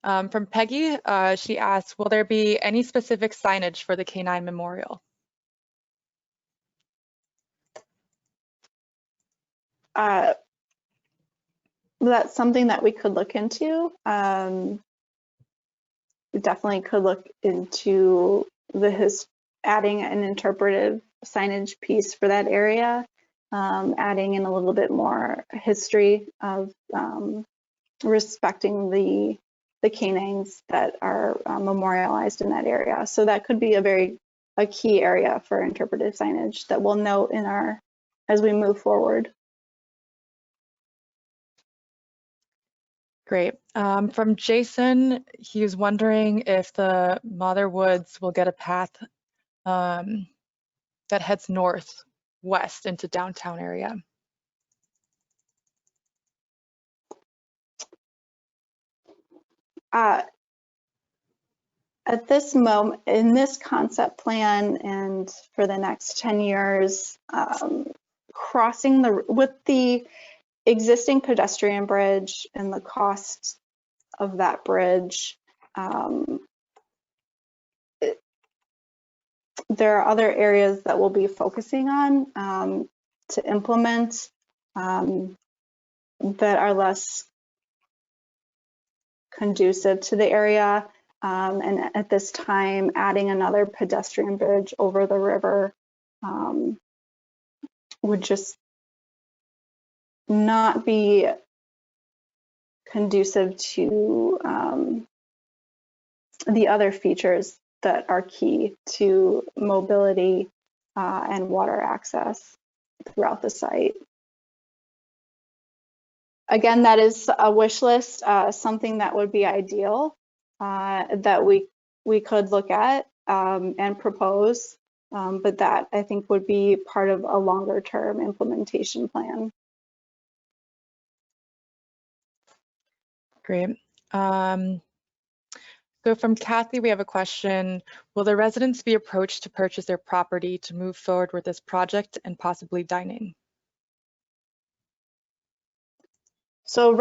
From Peggy, she asked, will there be any specific signage for the Canine Memorial? That's something that we could look into. We definitely could look into adding an interpretive signage piece for that area, adding in a little bit more history of respecting the canines that are memorialized in that area. So that could be a key area for interpretive signage that we'll note as we move forward. Great. From Jason, he was wondering if the Mather Woods will get a path that heads northwest into downtown area. At this moment, in this concept plan and for the next 10 years, with the existing pedestrian bridge and the cost of that bridge, there are other areas that we'll be focusing on to implement that are less conducive to the area. And at this time, adding another pedestrian bridge over the river would just not be conducive to the other features that are key to mobility and water access throughout the site. Again, that is a wish list, something that would be ideal that we could look at and propose, but that I think would be part of a longer term implementation plan. Great. So from Kathy, we have a question. Will the residents be approached to purchase their property to move forward with this project and possibly dining? So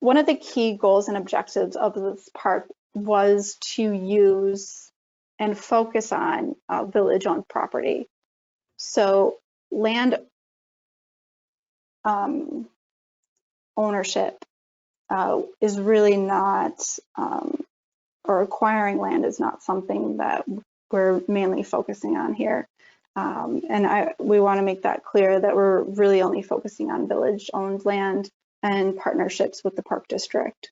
one of the key goals and objectives of this park was to use and focus on village-owned property. So land ownership is really not, or acquiring land is not something that we're mainly focusing on here. And we want to make that clear that we're really only focusing on village-owned land and partnerships with the Park District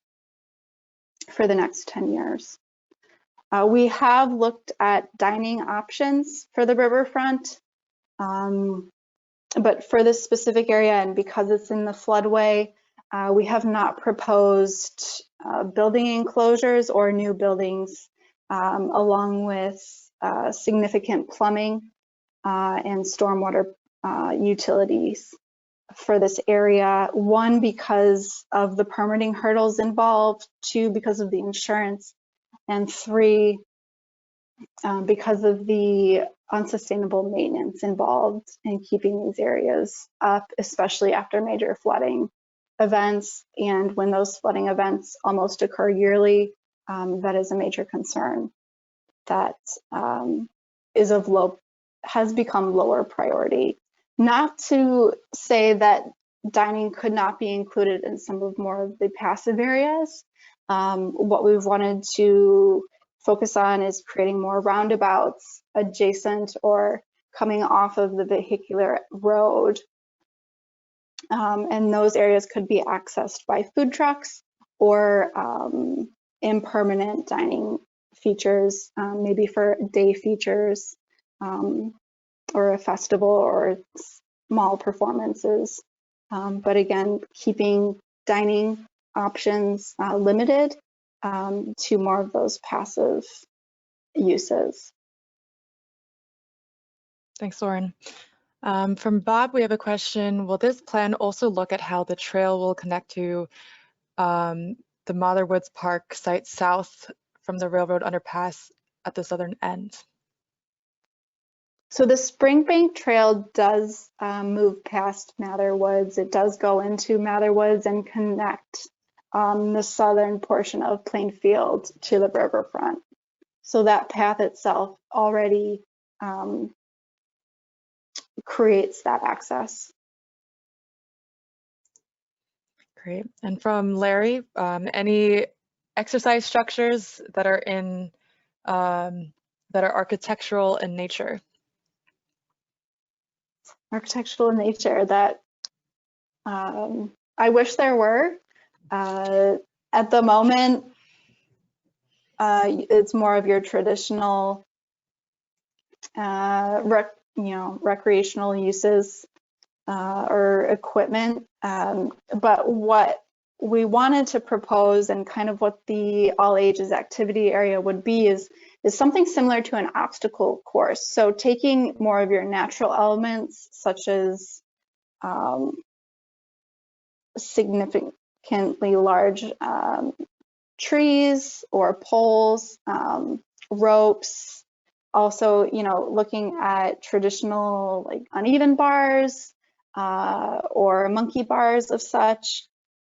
for the next 10 years. We have looked at dining options for the riverfront, but for this specific area, and because it's in the floodway, we have not proposed building enclosures or new buildings, along with significant plumbing and stormwater utilities for this area. One, because of the permitting hurdles involved, two, because of the insurance, and three, because of the unsustainable maintenance involved in keeping these areas up, especially after major flooding events. And when those flooding events almost occur yearly, that is a major concern that has become lower priority. Not to say that dining could not be included in some of more of the passive areas. What we've wanted to focus on is creating more roundabouts adjacent or coming off of the vehicular road. And those areas could be accessed by food trucks or impermanent dining features, maybe for day features or a festival or small performances. But again, keeping dining options limited to more of those passive uses. Thanks, Lauren. From Bob, we have a question. Will this plan also look at how the trail will connect to the Mather Woods Park site south from the railroad underpass at the southern end? So the Springbank Trail does move past Mather Woods. It does go into Mather Woods and connect the southern portion of Plainfield to the riverfront. So that path itself already creates that access. Great. And from Larry, any exercise structures that are in that are architectural in nature? Architectural in nature that I wish there were. At the moment, it's more of your traditional recreational uses or equipment. But what we wanted to propose and kind of what the all ages activity area would be is something similar to an obstacle course. So taking more of your natural elements, such as significantly large trees or poles, ropes. Also, looking at traditional like uneven bars or monkey bars of such.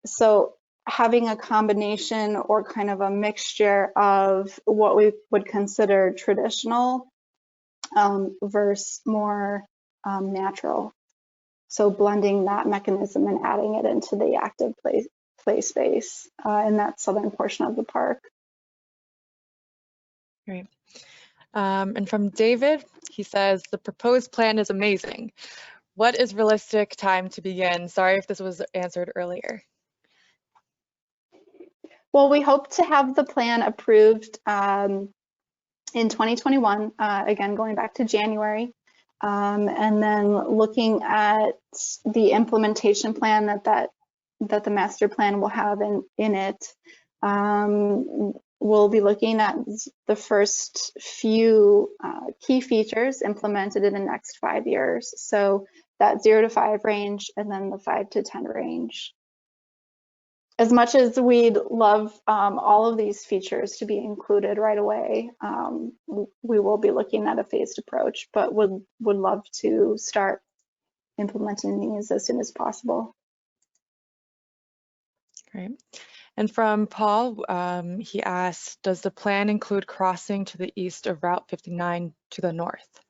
So having a combination or kind of a mixture of what we would consider traditional versus more natural. So blending that mechanism and adding it into the active play space in that southern portion of the park. Great. And from David, he says, the proposed plan is amazing. What is realistic time to begin? Sorry if this was answered earlier. Well, we hope to have the plan approved in 2021, again, going back to January, and then looking at the implementation plan that the master plan will have in it. We'll be looking at the first few key features implemented in the next 5 years. So that 0 to 5 range, and then the 5 to 10 range. As much as we'd love all of these features to be included right away, we will be looking at a phased approach, but would love to start implementing these as soon as possible. Great. And from Paul, he asked, does the plan include crossing to the east of Route 59 to the north?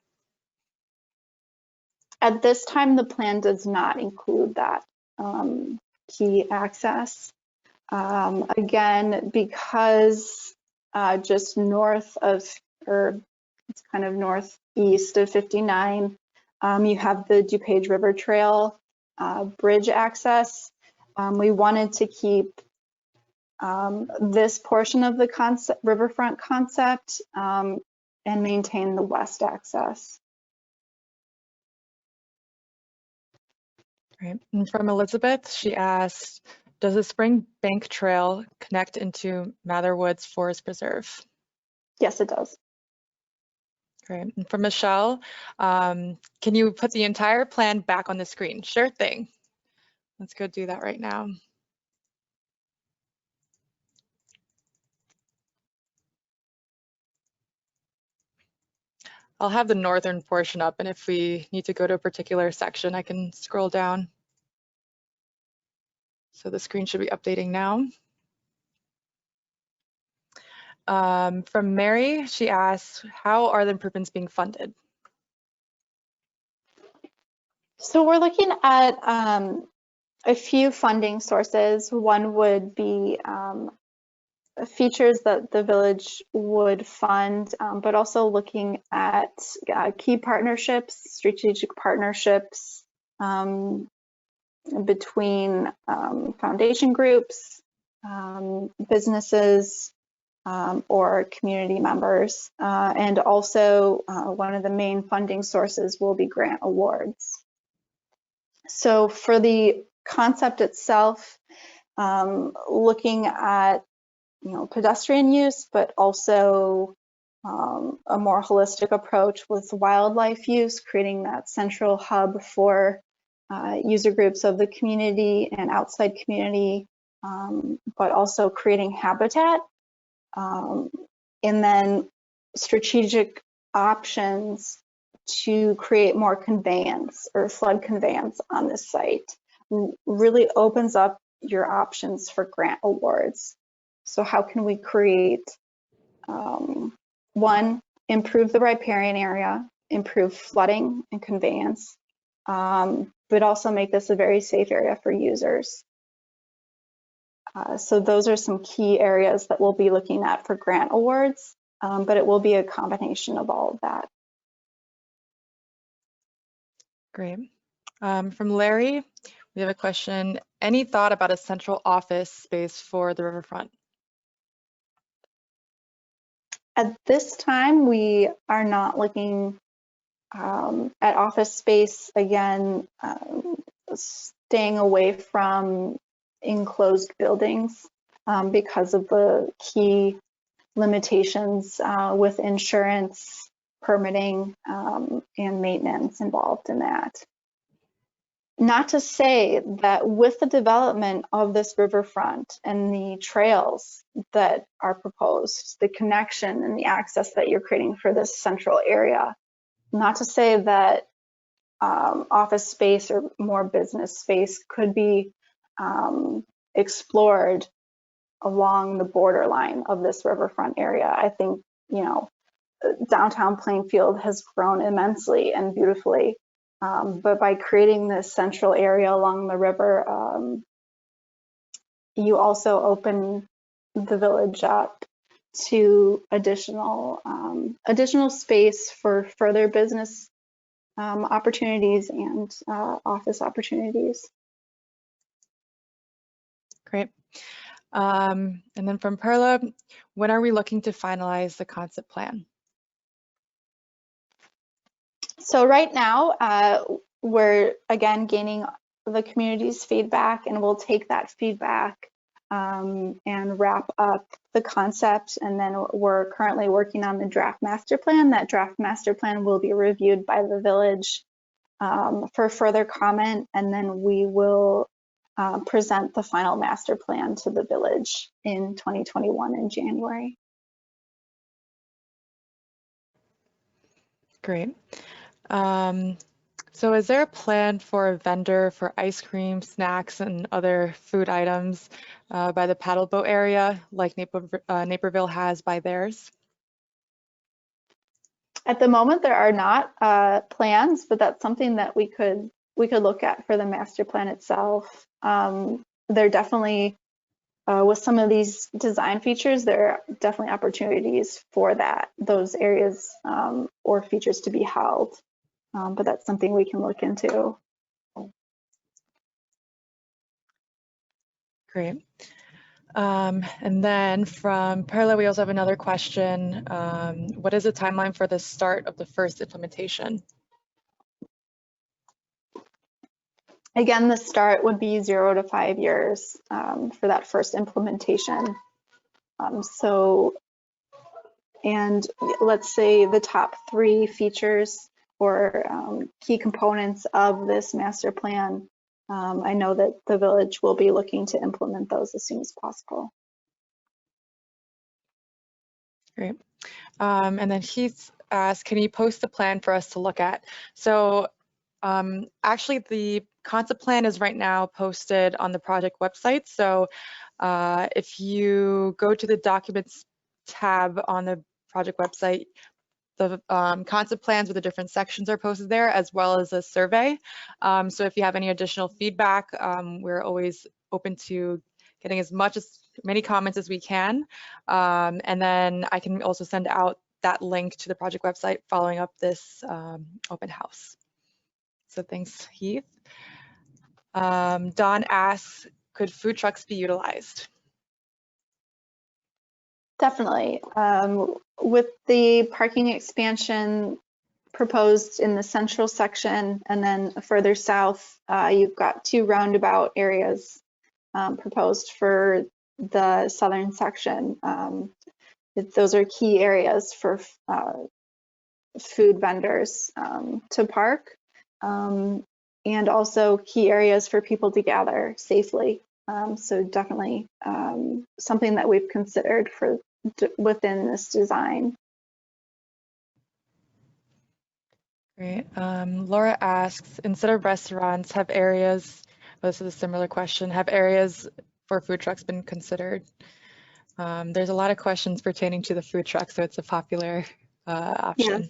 At this time, the plan does not include that key access. Again, because just north of, or it's kind of northeast of 59, you have the DuPage River Trail bridge access. We wanted to keep this portion of the riverfront concept and maintain the west access. Right. And from Elizabeth, she asked, does the Spring Bank Trail connect into Mather Woods Forest Preserve? Yes, it does. Great. And from Michelle, can you put the entire plan back on the screen? Sure thing. Let's go do that right now. I'll have the northern portion up, and if we need to go to a particular section, I can scroll down. So the screen should be updating now. From Mary, she asks, how are the improvements being funded? So we're looking at a few funding sources. One would be features that the village would fund, but also looking at key partnerships, strategic partnerships between foundation groups, businesses, or community members. And also one of the main funding sources will be grant awards. So for the concept itself, looking at pedestrian use, but also a more holistic approach with wildlife use, creating that central hub for user groups of the community and outside community, but also creating habitat, and then strategic options to create more conveyance or flood conveyance on this site. Really opens up your options for grant awards. So how can we create, one, improve the riparian area, improve flooding and conveyance, but also make this a very safe area for users. So those are some key areas that we'll be looking at for grant awards, but it will be a combination of all of that. Great. From Larry, we have a question. Any thought about a central office space for the riverfront? At this time, we are not looking at office space. Again, staying away from enclosed buildings because of the key limitations with insurance, permitting, and maintenance involved in that. Not to say that with the development of this riverfront and the trails that are proposed, the connection and the access that you're creating for this central area, not to say that office space or more business space could be explored along the borderline of this riverfront area. I think, downtown Plainfield has grown immensely and beautifully. But by creating this central area along the river, you also open the village up to additional space for further business opportunities and office opportunities. Great. And then from Perla, when are we looking to finalize the concept plan? So right now, we're again gaining the community's feedback, and we'll take that feedback and wrap up the concept. And then we're currently working on the draft master plan. That draft master plan will be reviewed by the village for further comment, and then we will present the final master plan to the village in 2021 in January. Great. So is there a plan for a vendor for ice cream, snacks, and other food items by the paddle boat area like Naperville has by theirs? At the moment, there are not plans, but that's something that we could look at for the master plan itself. There definitely, with some of these design features, there are definitely opportunities for those areas or features to be held. But that's something we can look into. Great. And then from Perla, we also have another question. What is the timeline for the start of the first implementation? Again, the start would be 0 to 5 years for that first implementation. And let's say the top 3 features or key components of this master plan, I know that the village will be looking to implement those as soon as possible. Great. And then Heath asked, can you post the plan for us to look at? So actually the concept plan is right now posted on the project website. So if you go to the documents tab on the project website, the concept plans with the different sections are posted there, as well as a survey. So if you have any additional feedback, we're always open to getting as many comments as we can. And then I can also send out that link to the project website following up this open house. So thanks, Heath. Don asks, could food trucks be utilized? Definitely. With the parking expansion proposed in the central section and then further south, you've got 2 roundabout areas proposed for the southern section. Those are key areas for food vendors to park, and also key areas for people to gather safely. So definitely something that we've considered for within this design. Great. Laura asks, instead of restaurants, have areas, this is a similar question, have areas for food trucks been considered? There's a lot of questions pertaining to the food truck, so it's a popular option. Yes.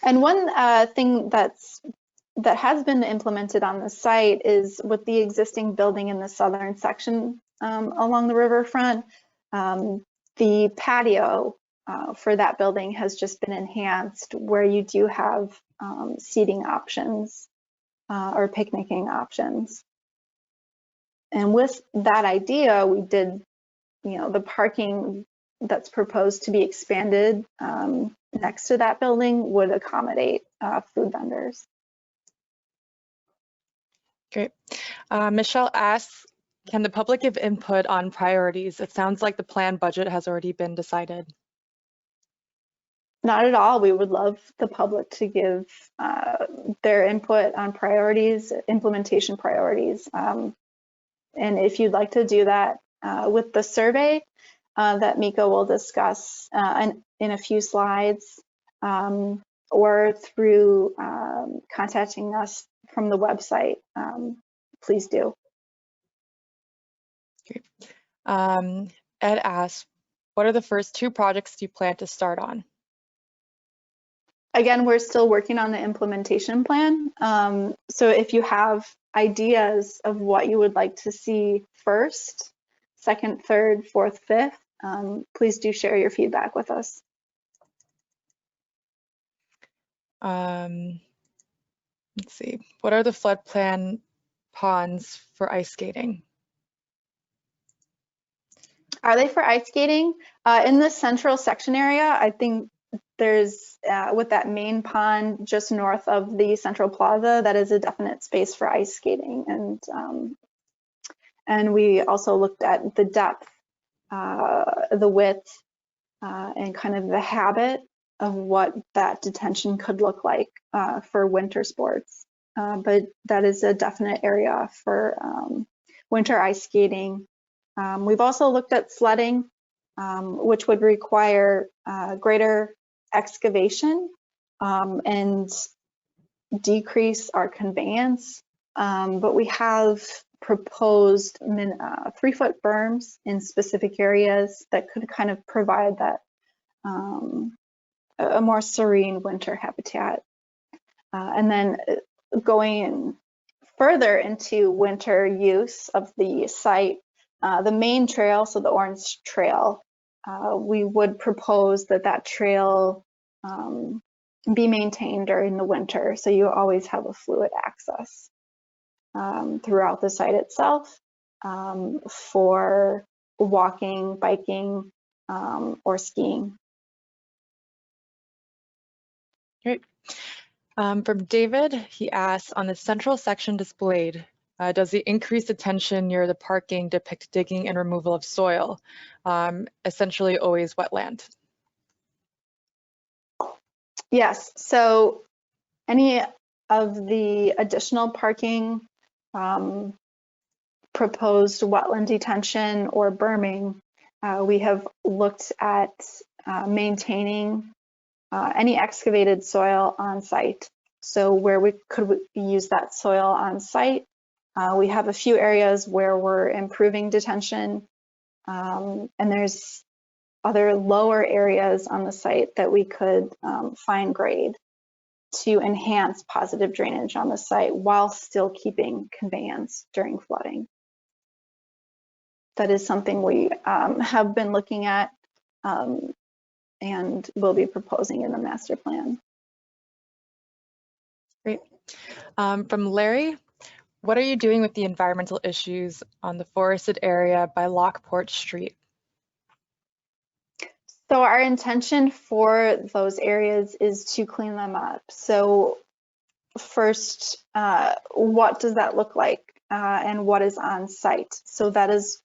And one thing that has been implemented on the site is with the existing building in the southern section along the riverfront, the patio for that building has just been enhanced, where you do have seating options or picnicking options. And with that idea, we did, the parking that's proposed to be expanded next to that building would accommodate food vendors. Great. Michelle asks, can the public give input on priorities? It sounds like the plan budget has already been decided. Not at all. We would love the public to give their input on priorities, implementation priorities. And if you'd like to do that with the survey that Mika will discuss in a few slides, or through contacting us from the website, please do. Great. Ed asks, what are the first 2 projects you plan to start on? Again, we're still working on the implementation plan. So if you have ideas of what you would like to see first, second, third, fourth, fifth, please do share your feedback with us. Let's see, what are the floodplain ponds for ice skating? Are they for ice skating? In the central section area, I think there's, with that main pond just north of the central plaza, that is a definite space for ice skating. And we also looked at the depth, the width, and kind of the habit of what that detention could look like for winter sports. But that is a definite area for winter ice skating. We've also looked at sledding, which would require greater excavation and decrease our conveyance. But we have proposed 3-foot berms in specific areas that could kind of provide that a more serene winter habitat. And then going further into winter use of the site, the main trail, so the Orange Trail, we would propose that that trail be maintained during the winter, so you always have a fluid access throughout the site itself. for walking, biking, or skiing. Great. From David, he asks, on the central section displayed, does the increased attention near the parking depict digging and removal of soil, essentially always wetland? Yes, so any of the additional parking, proposed wetland detention or berming, we have looked at maintaining any excavated soil on site. So where we could use that soil on site, we have a few areas where we're improving detention, and there's other lower areas on the site that we could fine grade to enhance positive drainage on the site while still keeping conveyance during flooding. That is something we have been looking at and will be proposing in the master plan. Great. From Larry, what are you doing with the environmental issues on the forested area by Lockport Street? So our intention for those areas is to clean them up. So first, what does that look like and what is on site? So that is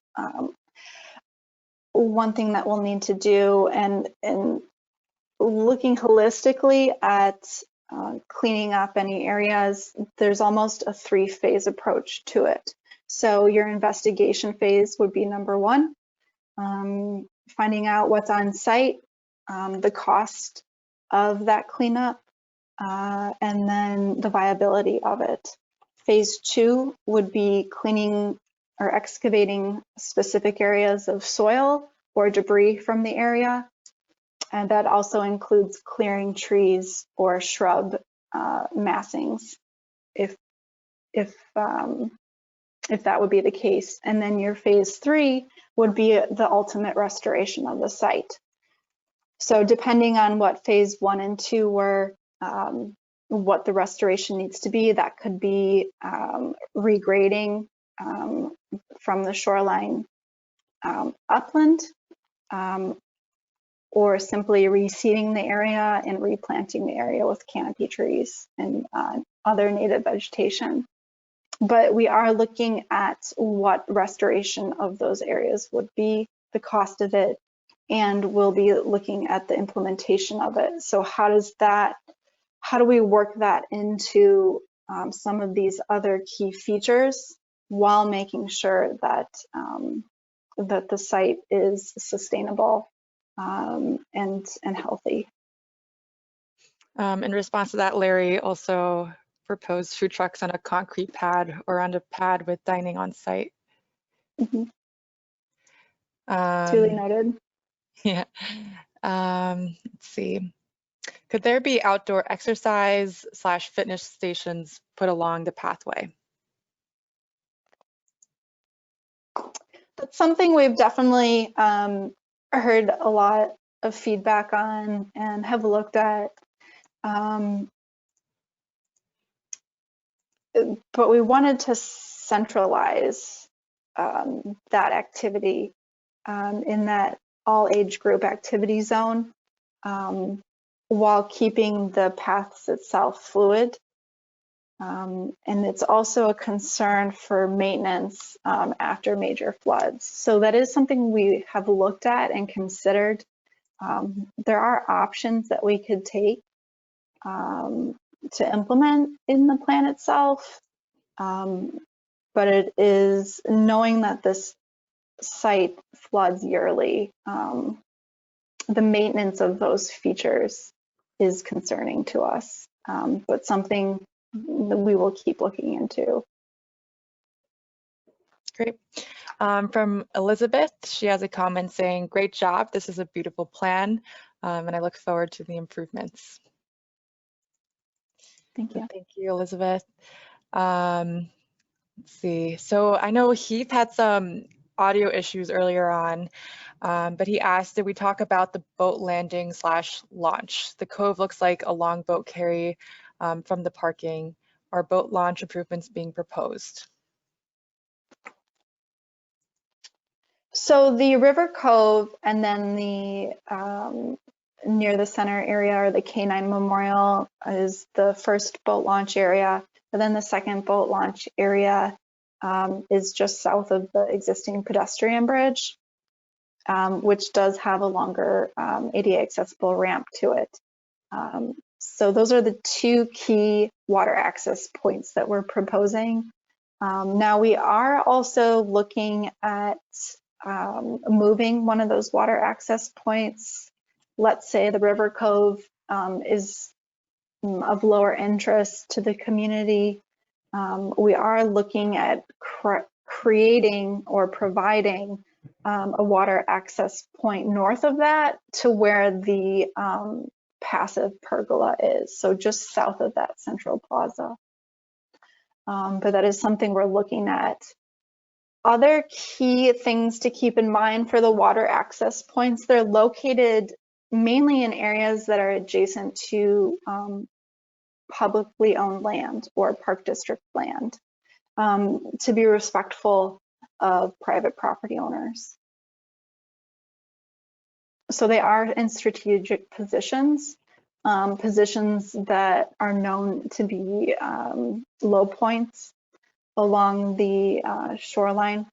one thing that we'll need to do, and looking holistically at cleaning up any areas, there's almost a three-phase approach to it. So your investigation phase would be number one, finding out what's on site, the cost of that cleanup, and then the viability of it. Phase two would be cleaning or excavating specific areas of soil or debris from the area. And that also includes clearing trees or shrub massings, if that would be the case. And then your phase three would be the ultimate restoration of the site. So depending on what phase one and two were, what the restoration needs to be, that could be regrading from the shoreline upland, or simply reseeding the area and replanting the area with canopy trees and other native vegetation. But we are looking at what restoration of those areas would be, the cost of it, and we'll be looking at the implementation of it. So how do we work that into some of these other key features while making sure that that the site is sustainable and healthy. In response to that, Larry also proposed food trucks on a concrete pad or on a pad with dining on site. Mm-hmm. Duly noted. Yeah. Let's see. Could there be outdoor exercise / fitness stations put along the pathway? That's something we've definitely heard a lot of feedback on and have looked at. But we wanted to centralize that activity in that all age group activity zone while keeping the paths itself fluid. And it's also a concern for maintenance after major floods. So that is something we have looked at and considered. There are options that we could take to implement in the plan itself. But it is knowing that this site floods yearly, the maintenance of those features is concerning to us, but something that we will keep looking into. Great. From Elizabeth, she has a comment saying, great job, this is a beautiful plan, and I look forward to the improvements. Thank you. Thank you, Elizabeth. Let's see, so I know Heath had some audio issues earlier on, but he asked, did we talk about the boat landing / launch? The cove looks like a long boat carry from the parking. Are boat launch improvements being proposed? So the River Cove and then the near the center area, or the K9 Memorial, is the first boat launch area. And then the second boat launch area is just south of the existing pedestrian bridge, which does have a longer ADA accessible ramp to it. So those are the two key water access points that we're proposing. Now we are also looking at moving one of those water access points. Let's say the River Cove is of lower interest to the community. We are looking at creating or providing a water access point north of that to where the passive pergola is, so just south of that central plaza. But that is something we're looking at. Other key things to keep in mind for the water access points, they're located mainly in areas that are adjacent to publicly owned land or park district land, to be respectful of private property owners. So they are in strategic positions, positions that are known to be low points along the shoreline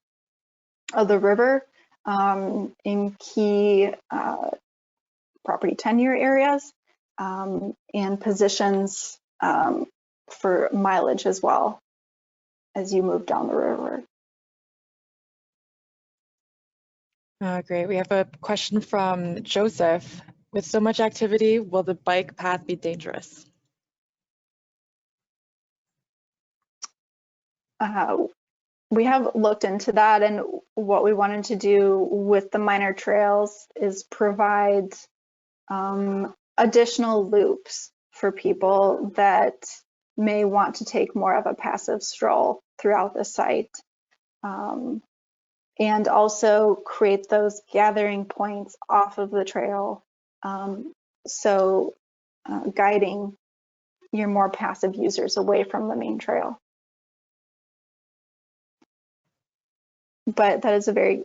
of the river, in key property tenure areas, and positions for mileage as well as you move down the river. Great. We have a question from Joseph. With so much activity, will the bike path be dangerous? We have looked into that, and what we wanted to do with the minor trails is provide additional loops for people that may want to take more of a passive stroll throughout the site, and also create those gathering points off of the trail, so guiding your more passive users away from the main trail. But that is a very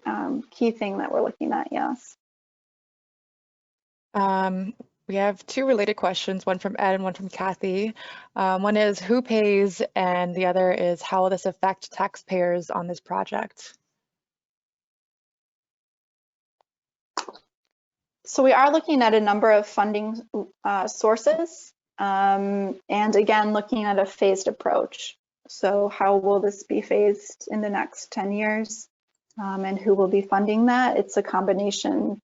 key thing that we're looking at, yes. We have two related questions, one from Ed and one from Kathy. One is who pays, and the other is how will this affect taxpayers on this project? So we are looking at a number of funding sources, and again, looking at a phased approach. So how will this be phased in the next 10 years, and who will be funding that? It's a combination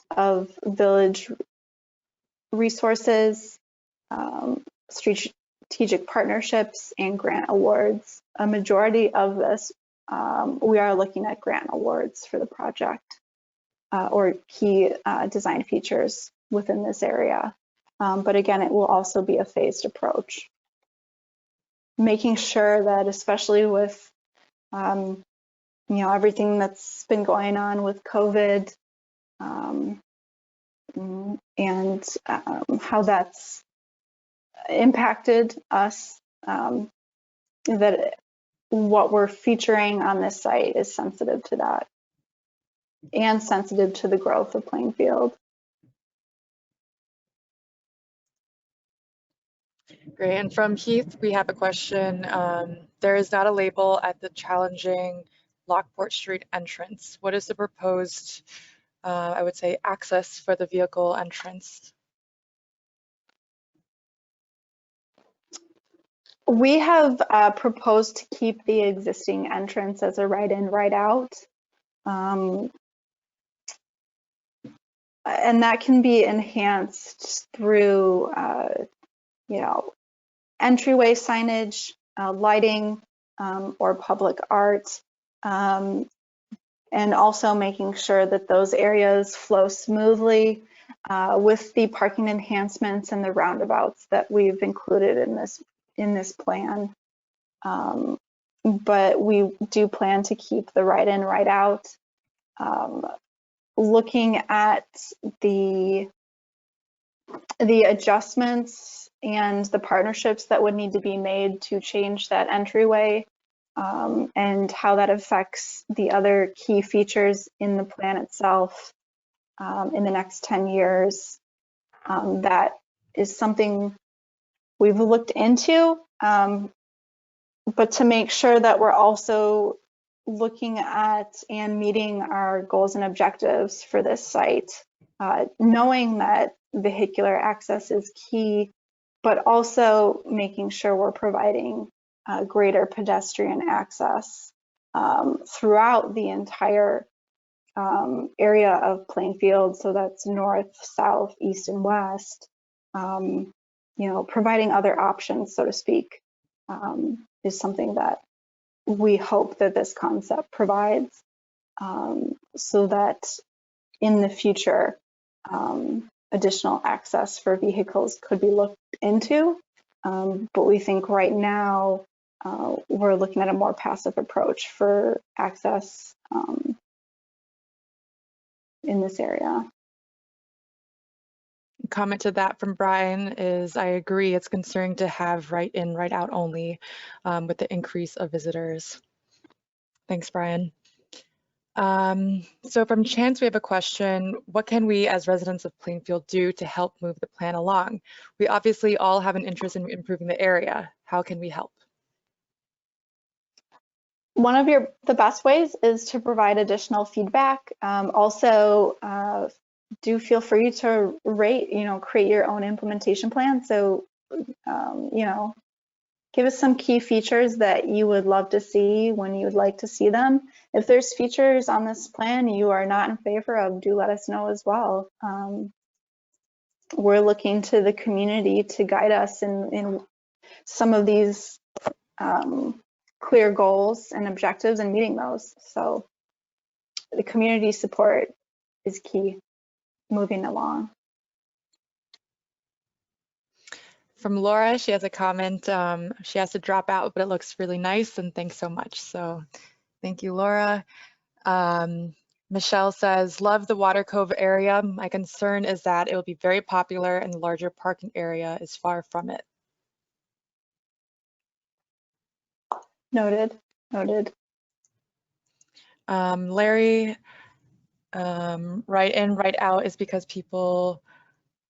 of village resources, strategic partnerships, and grant awards. A majority of this, we are looking at grant awards for the project, or key design features within this area. But again, it will also be a phased approach, making sure that, especially with everything that's been going on with COVID, and how that's impacted us, that what we're featuring on this site is sensitive to that and sensitive to the growth of Plainfield. Great, and from Heath, we have a question. There is not a label at the challenging Lockport Street entrance. What is the proposed, I would say, access for the vehicle entrance? We have proposed to keep the existing entrance as a right-in, right-out. And that can be enhanced through, entryway signage, lighting, or public art, and also making sure that those areas flow smoothly with the parking enhancements and the roundabouts that we've included in this plan. But we do plan to keep the right-in, right-out. Looking at the adjustments and the partnerships that would need to be made to change that entryway, and how that affects the other key features in the plan itself in the next 10 years. That is something we've looked into, but to make sure that we're also looking at and meeting our goals and objectives for this site, knowing that vehicular access is key, but also making sure we're providing greater pedestrian access throughout the entire area of Plainfield. So that's north, south, east, and west. You know, providing other options, so to speak, is something that we hope that this concept provides, so that in the future, additional access for vehicles could be looked into. But we think right now we're looking at a more passive approach for access in this area. Comment to that from Brian is, I agree, it's concerning to have right in, right out only with the increase of visitors. Thanks, Brian. So from Chance, we have a question. What can we as residents of Plainfield do to help move the plan along? We obviously all have an interest in improving the area. How can we help? One of the best ways is to provide additional feedback. Also, do feel free to rate, create your own implementation plan. So, give us some key features that you would love to see when you would like to see them. If there's features on this plan you are not in favor of, do let us know as well. We're looking to the community to guide us in some of these clear goals and objectives and meeting those. So the community support is key moving along. From Laura, she has a comment. She has to drop out, but it looks really nice, and thanks so much. So thank you, Laura. Michelle says, love the Water Cove area. My concern is that it will be very popular and the larger parking area is far from it. Noted, noted. Larry, right in, right out is because people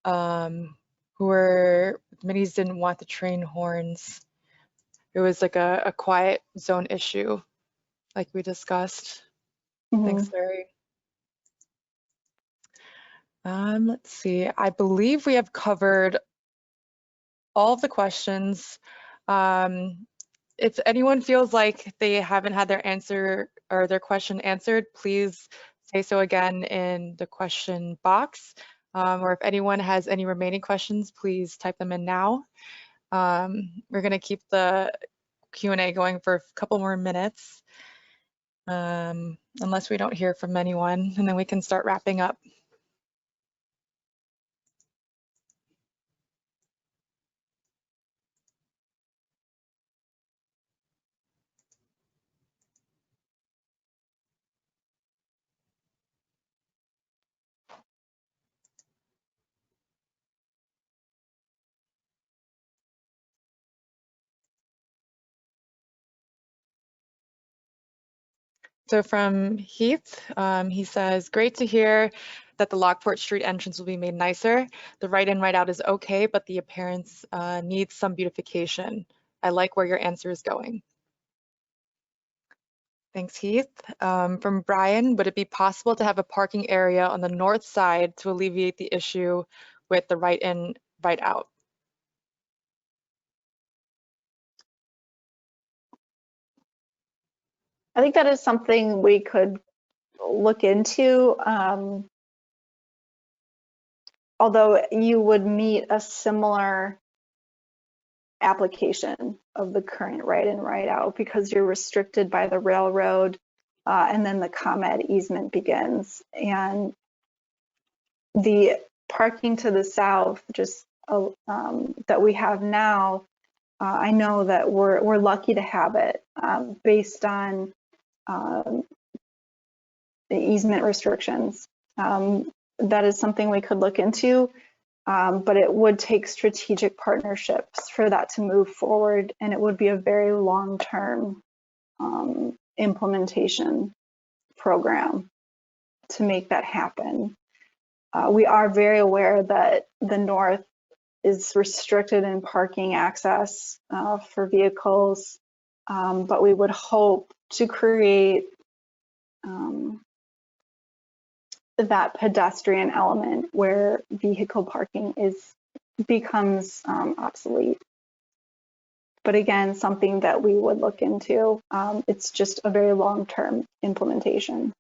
who were minis didn't want the train horns. It was like a quiet zone issue, like we discussed. Thanks, Larry. Let's see. I believe we have covered all of the questions. If anyone feels like they haven't had their answer or their question answered, please say so again in the question box. Or if anyone has any remaining questions, please type them in now. We're going to keep the Q&A going for a couple more minutes, unless we don't hear from anyone, and then we can start wrapping up. So from Heath, he says, great to hear that the Lockport Street entrance will be made nicer. The right in, right out is okay, but the appearance needs some beautification. I like where your answer is going. Thanks, Heath. From Brian, would it be possible to have a parking area on the north side to alleviate the issue with the right in, right out? I think that is something we could look into, although you would meet a similar application of the current right in, right out because you're restricted by the railroad and then the ComEd easement begins. And the parking to the south, just that we have now, I know that we're lucky to have it based on the easement restrictions. That is something we could look into, but it would take strategic partnerships for that to move forward, and it would be a very long-term implementation program to make that happen. We are very aware that the north is restricted in parking access for vehicles, but we would hope to create that pedestrian element where vehicle parking becomes obsolete. But again, something that we would look into. It's just a very long-term implementation.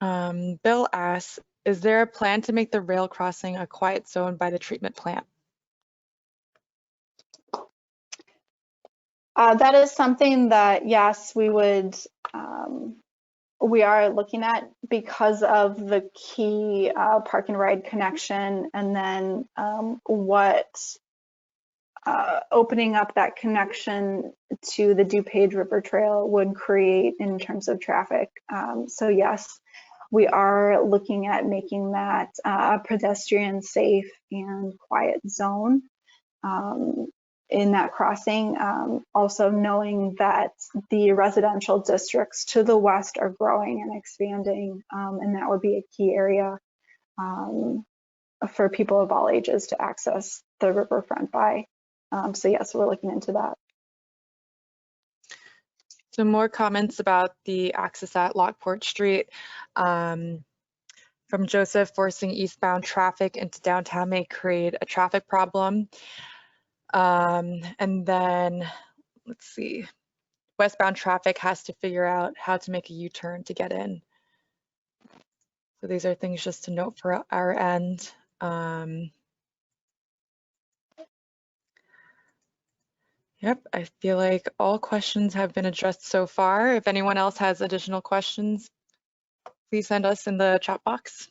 Bill asks, is there a plan to make the rail crossing a quiet zone by the treatment plant? That is something that, yes, we would, we are looking at because of the key park and ride connection, and then what opening up that connection to the DuPage River Trail would create in terms of traffic. So yes, we are looking at making that a pedestrian safe and quiet zone in that crossing. Also knowing that the residential districts to the west are growing and expanding, and that would be a key area for people of all ages to access the riverfront by. So yes, we're looking into that. Some more comments about the access at Lockport Street. From Joseph, forcing eastbound traffic into downtown may create a traffic problem. And then, let's see, westbound traffic has to figure out how to make a U-turn to get in. So these are things just to note for our end. Yep, I feel like all questions have been addressed so far. If anyone else has additional questions, please send us in the chat box.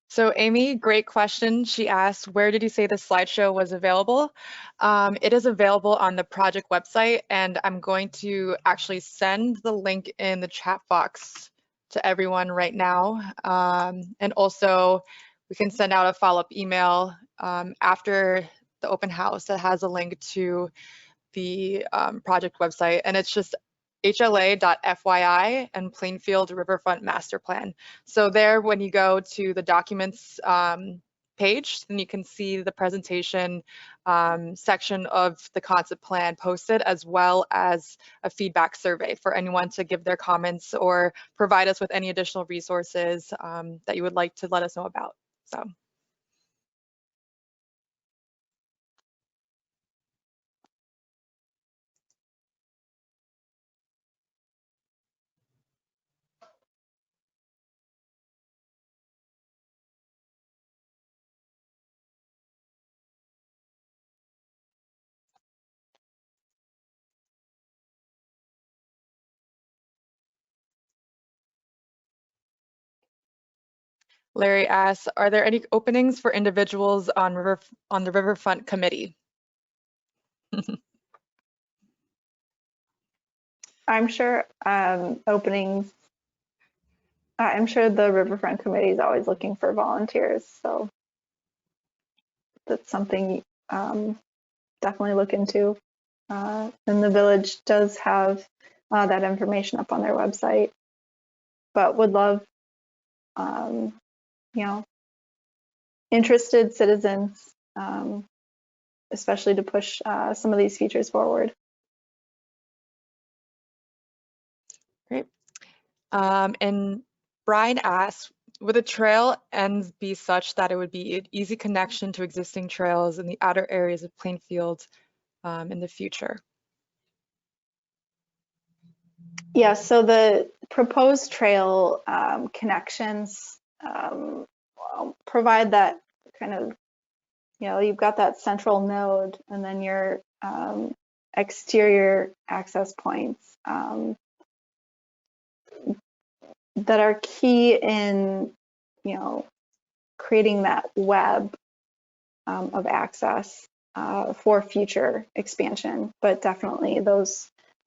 So Amy, great question. She asked, where did you say the slideshow was available? It is available on the project website, and I'm going to actually send the link in the chat box to everyone right now. And also, we can send out a follow-up email after the open house that has a link to the project website, and it's just hla.fyi and Plainfield Riverfront Master Plan. So there, when you go to the documents page, then you can see the presentation section of the concept plan posted, as well as a feedback survey for anyone to give their comments or provide us with any additional resources that you would like to let us know about. So. Larry asks, are there any openings for individuals on the Riverfront Committee? I'm sure openings, I'm sure the Riverfront Committee is always looking for volunteers. So that's something definitely look into. And the village does have that information up on their website, but would love, you know, interested citizens, especially to push some of these features forward. Great. And Brian asks, would the trail ends be such that it would be an easy connection to existing trails in the outer areas of Plainfield in the future? Yeah, so the proposed trail connections provide that kind of, you've got that central node and then your exterior access points that are key in, creating that web of access for future expansion. But definitely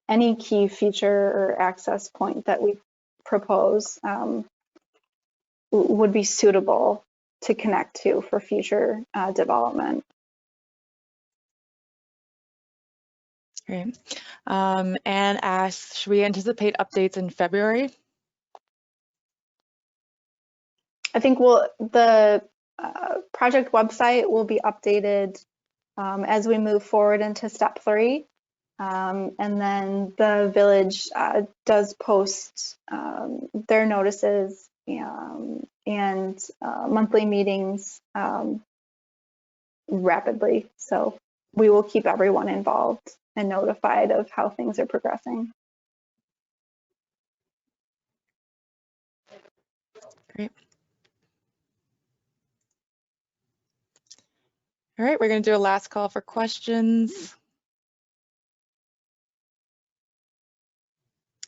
any key feature or access point that we propose would be suitable to connect to for future development. Great. Anne asks, should we anticipate updates in February? I think the project website will be updated as we move forward into step 3. And then the village does post their notices and monthly meetings rapidly. So we will keep everyone involved and notified of how things are progressing. Great. All right, we're going to do a last call for questions.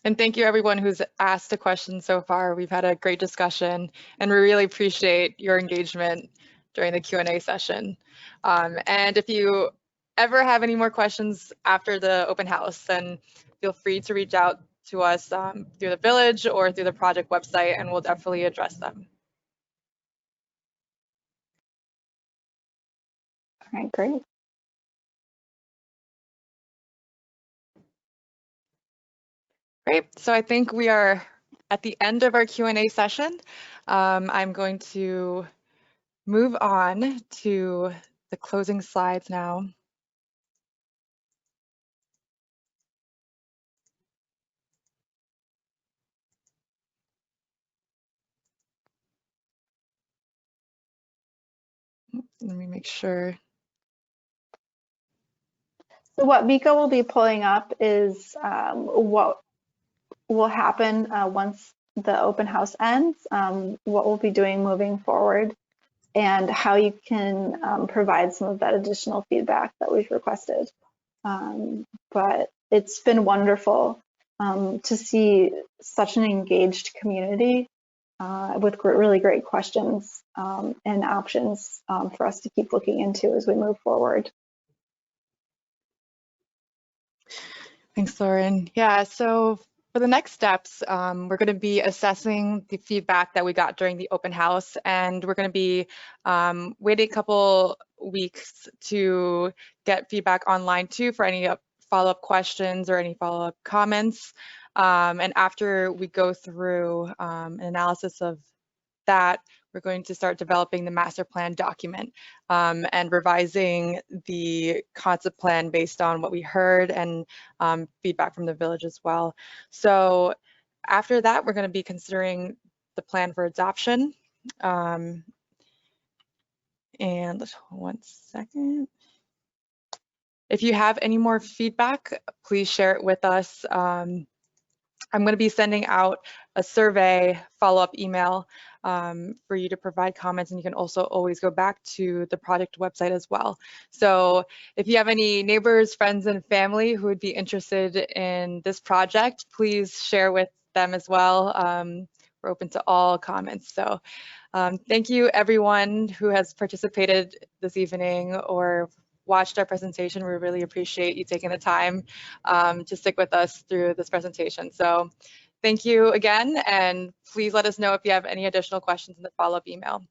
And thank you everyone who's asked a question so far. We've had a great discussion and we really appreciate your engagement during the Q&A session. And if you ever have any more questions after the open house, then feel free to reach out to us through the village or through the project website, and we'll definitely address them. All right, great. Great, so I think we are at the end of our Q&A session. I'm going to move on to the closing slides now. Let me make sure. So what Mika will be pulling up is what will happen once the open house ends, what we'll be doing moving forward, and how you can provide some of that additional feedback that we've requested. But it's been wonderful to see such an engaged community with really great questions and options for us to keep looking into as we move forward. Thanks, Lauren. Yeah, so for the next steps, we're going to be assessing the feedback that we got during the open house, and we're going to be waiting a couple weeks to get feedback online too for any follow-up questions or any follow-up comments. And after we go through an analysis of that, we're going to start developing the master plan document and revising the concept plan based on what we heard and feedback from the village as well. So after that, we're going to be considering the plan for adoption. And let's hold 1 second. If you have any more feedback, please share it with us. I'm going to be sending out a survey follow-up email for you to provide comments, and you can also always go back to the project website as well. So if you have any neighbors, friends, and family who would be interested in this project, please share with them as well. We're open to all comments. So thank you everyone who has participated this evening or watched our presentation. We really appreciate you taking the time to stick with us through this presentation. So thank you again, and please let us know if you have any additional questions in the follow-up email.